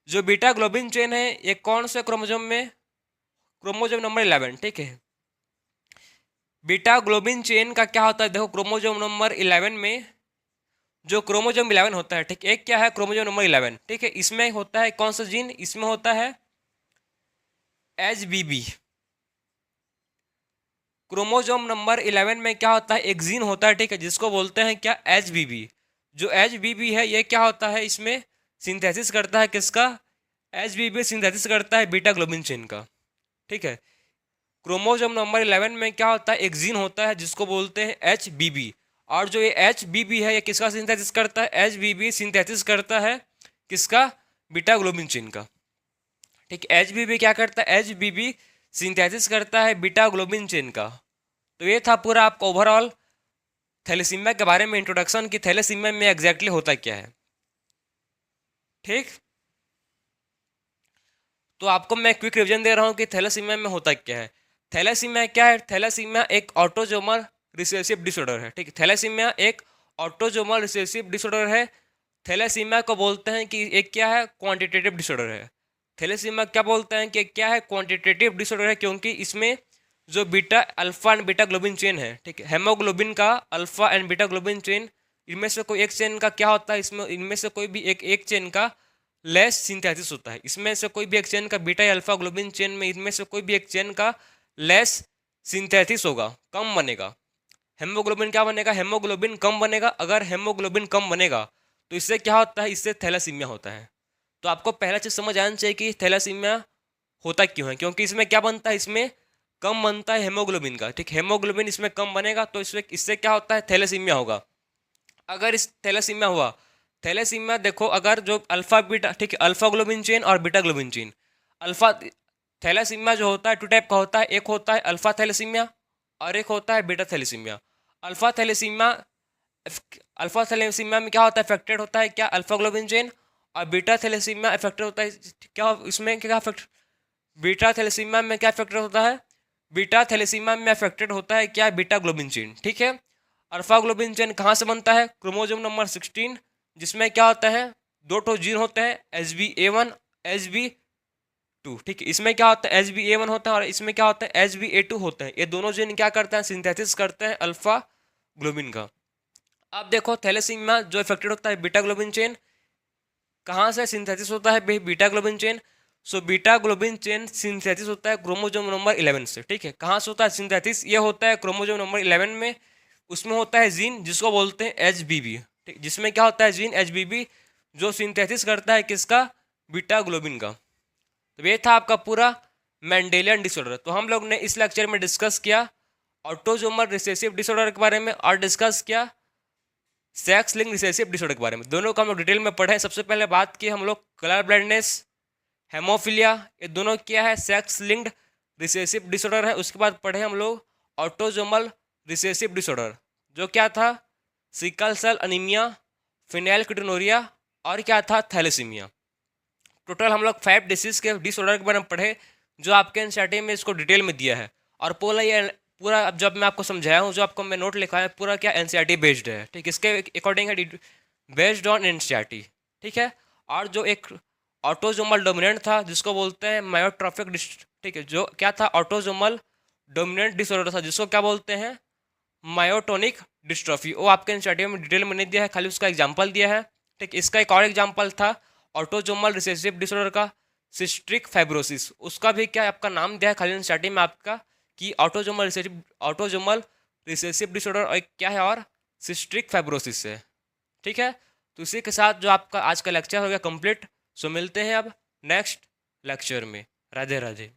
जो बीटा ग्लोबिन चेन है ये कौन से क्रोमोजोम में, क्रोमोजोम नंबर 11। ठीक है, बीटा ग्लोबिन चेन का क्या होता है, देखो क्रोमोजोम नंबर 11 में जो क्रोमोजोम 11 होता है, ठीक, एक क्या है क्रोमोजोम नंबर 11। ठीक है, इसमें होता है कौन सा जीन, इसमें होता है HBB। क्रोमोजोम नंबर 11 में क्या होता है, एक जीन होता है। ठीक है, जिसको बोलते हैं क्या, HBB। जो HBB है ये क्या होता है, इसमें सिंथेसिस करता है किसका, HBB सिंथेसिस करता है बीटा ग्लोबिन चेन का। ठीक है, क्रोमोजोम नंबर 11 में क्या होता है, एक जीन होता है जिसको बोलते हैं HBB। और जो ये HBB है ये किसका सिंथेसिस करता है, HBB सिंथेसिस करता है किसका, बीटा ग्लोबिन चेन का। ठीक, HBB क्या करता है, HBB सिंथेसिस करता है बीटा ग्लोबिन चेन का। तो ये था पूरा आपका ओवरऑल थैलेसीमिया के बारे में इंट्रोडक्शन कि थैलेसीमिया में एग्जैक्टली होता क्या है। ठीक, तो आपको मैं क्विक रिवीजन दे रहा हूँ कि थैलेसीमिया में होता क्या है। थैलेसीमिया क्या है, थैलेसीमिया एक ऑटोसोमल रिसेसिव डिसऑर्डर है। ठीक, थैलेसीमिया एक ऑटोजोमल रिसेसिव डिसऑर्डर है। थैलेसीमिया को बोलते हैं कि एक क्या है, क्वांटिटेटिव डिसऑर्डर है। थैलेसीमिया क्या बोलते हैं कि क्या है, क्वांटिटेटिव डिसऑर्डर है, क्योंकि इसमें जो beta alpha and beta globin chain है, ठीक है, हेमोग्लोबिन का alpha and beta globin chain, इनमें से कोई एक चेन का क्या होता है, इसमें इनमें से कोई भी एक चेन का लेस सिंथेसिस होता है। इसमें से कोई भी एक चेन का बीटा अल्फा ग्लोबिन चेन में इनमें से कोई भी एक चेन का लेस सिंथेसिस होगा, कम बनेगा। हेमोग्लोबिन क्या बनेगा, हेमोग्लोबिन कम बनेगा। अगर हेमोग्लोबिन कम बनेगा तो इससे क्या होता है, इससे थैलेसीमिया होता है। तो आपको पहला चीज समझ आना चाहिए कि थैलेसीमिया होता क्यों है, क्योंकि इसमें क्या बनता है, इसमें कम बनता है हेमोग्लोबिन का, ठीक, हेमोग्लोबिन इसमें कम बनेगा तो इससे क्या होता है, थैलेसीमिया होगा। अगर इस थैलेसीमिया हुआ, थैलेसीमिया देखो, अगर जो अल्फा बीटा, ठीक है, अल्फा ग्लोबिन चेन और beta globin chain, alpha thalassaemia जो होता है टू टाइप का होता है, एक होता है अल्फा थैलेसीमिया और एक होता है beta thalassaemia. Alpha thalassaemia, alpha thalassaemia में क्या होता है, अफेक्टेड होता है क्या, अल्फा ग्लोबिन चेन, और बीटा थैलेसीमिया अफेक्टेड होता है क्या, इसमें क्या अफेक्ट, बीटा थैलेसीमिया में क्या अफेक्टेड होता है, बीटा थैलेसीमिया में अफेक्टेड होता है क्या, बीटा ग्लोबिन चेन, ठीक है। अल्फा ग्लोबिन चेन कहाँ से बनता है, क्रोमोजोम नंबर 16, जिसमें क्या होता है, दो ठो जीन होते हैं, HbA1 HB2, ठीक है। इसमें क्या होता है, HbA1 होता है और इसमें क्या होता है, HbA2 होता है। ये दोनों जीन क्या करते हैं, सिंथेसिस करते हैं अल्फा ग्लोबिन का। अब देखो थैलेसीमिया जो इफेक्टेड होता है बीटा ग्लोबिन चेन, कहाँ से सिंथेसिस होता है beta globin chain, so beta globin chain synthesis होता है क्रोमोजोम नंबर 11 से, ठीक है। कहाँ से होता है सिंथेसिस, ये होता है क्रोमोजोम नंबर 11 में। उसमें होता है जीन जिसको बोलते हैं HBB, ठीक, जिसमें क्या होता है, जीन HBB जो सिंथेसिस करता है किसका, बीटा ग्लोबिन का। तो ये था आपका पूरा मेंडेलियन डिसऑर्डर। तो हम लोग ने इस लेक्चर में डिस्कस किया ऑटोजोमल रिसेसिव डिसऑर्डर के बारे में और डिस्कस किया सेक्स लिंक रिसेसिव डिसऑर्डर के बारे में। दोनों को हम लोग डिटेल में पढ़े। सबसे पहले बात की हम लोग कलर ब्लाइंडनेस, हेमोफिलिया, ये दोनों क्या है, सेक्स लिंक्ड रिसेसिव डिसऑर्डर है। उसके बाद पढ़े हम लोग ऑटोजोमल रिसेसिव डिसऑर्डर, जो क्या था, सिकल सेल अनीमिया, फिनाइलकीटोनुरिया और क्या था, थैलेसीमिया। टोटल हम लोग 5 डिसीज के डिसऑर्डर के बारे में पढ़े, जो आपके एनसीईआरटी में इसको डिटेल में दिया है। और पूरा अब जब मैं आपको समझाया हूँ, जो आपको मैं नोट लिखा है, पूरा क्या एनसीईआरटी बेस्ड है, ठीक, इसके अकॉर्डिंग है, बेस्ड ऑन एनसीईआरटी, ठीक है। और जो एक ऑटोजोमल डोमिनेंट था जिसको बोलते हैं मायोट्रॉफिक ठीक है, जो क्या था, ऑटोजोमल डोमिनेंट डिसऑर्डर था जिसको क्या बोलते हैं, मायोटोनिक डिस्ट्रॉफी। वो आपके एनसीईआरटी में डिटेल में नहीं दिया है, खाली उसका एग्जाम्पल दिया है, ठीक। इसका एक और एग्जाम्पल था ऑटोजोमल रिसेसिव डिसऑर्डर का, सिस्ट्रिक फाइब्रोसिस। उसका भी क्या आपका नाम दिया है खाली एनसीईआरटी में आपका, कि ऑटोजोमल रिसेसिव डिसऑर्डर और क्या है, और सिस्ट्रिक फाइब्रोसिस है, ठीक है। तो इसी के साथ जो आपका आज का लेक्चर हो गया कंप्लीट। सो मिलते हैं अब नेक्स्ट लेक्चर में। राधे राधे।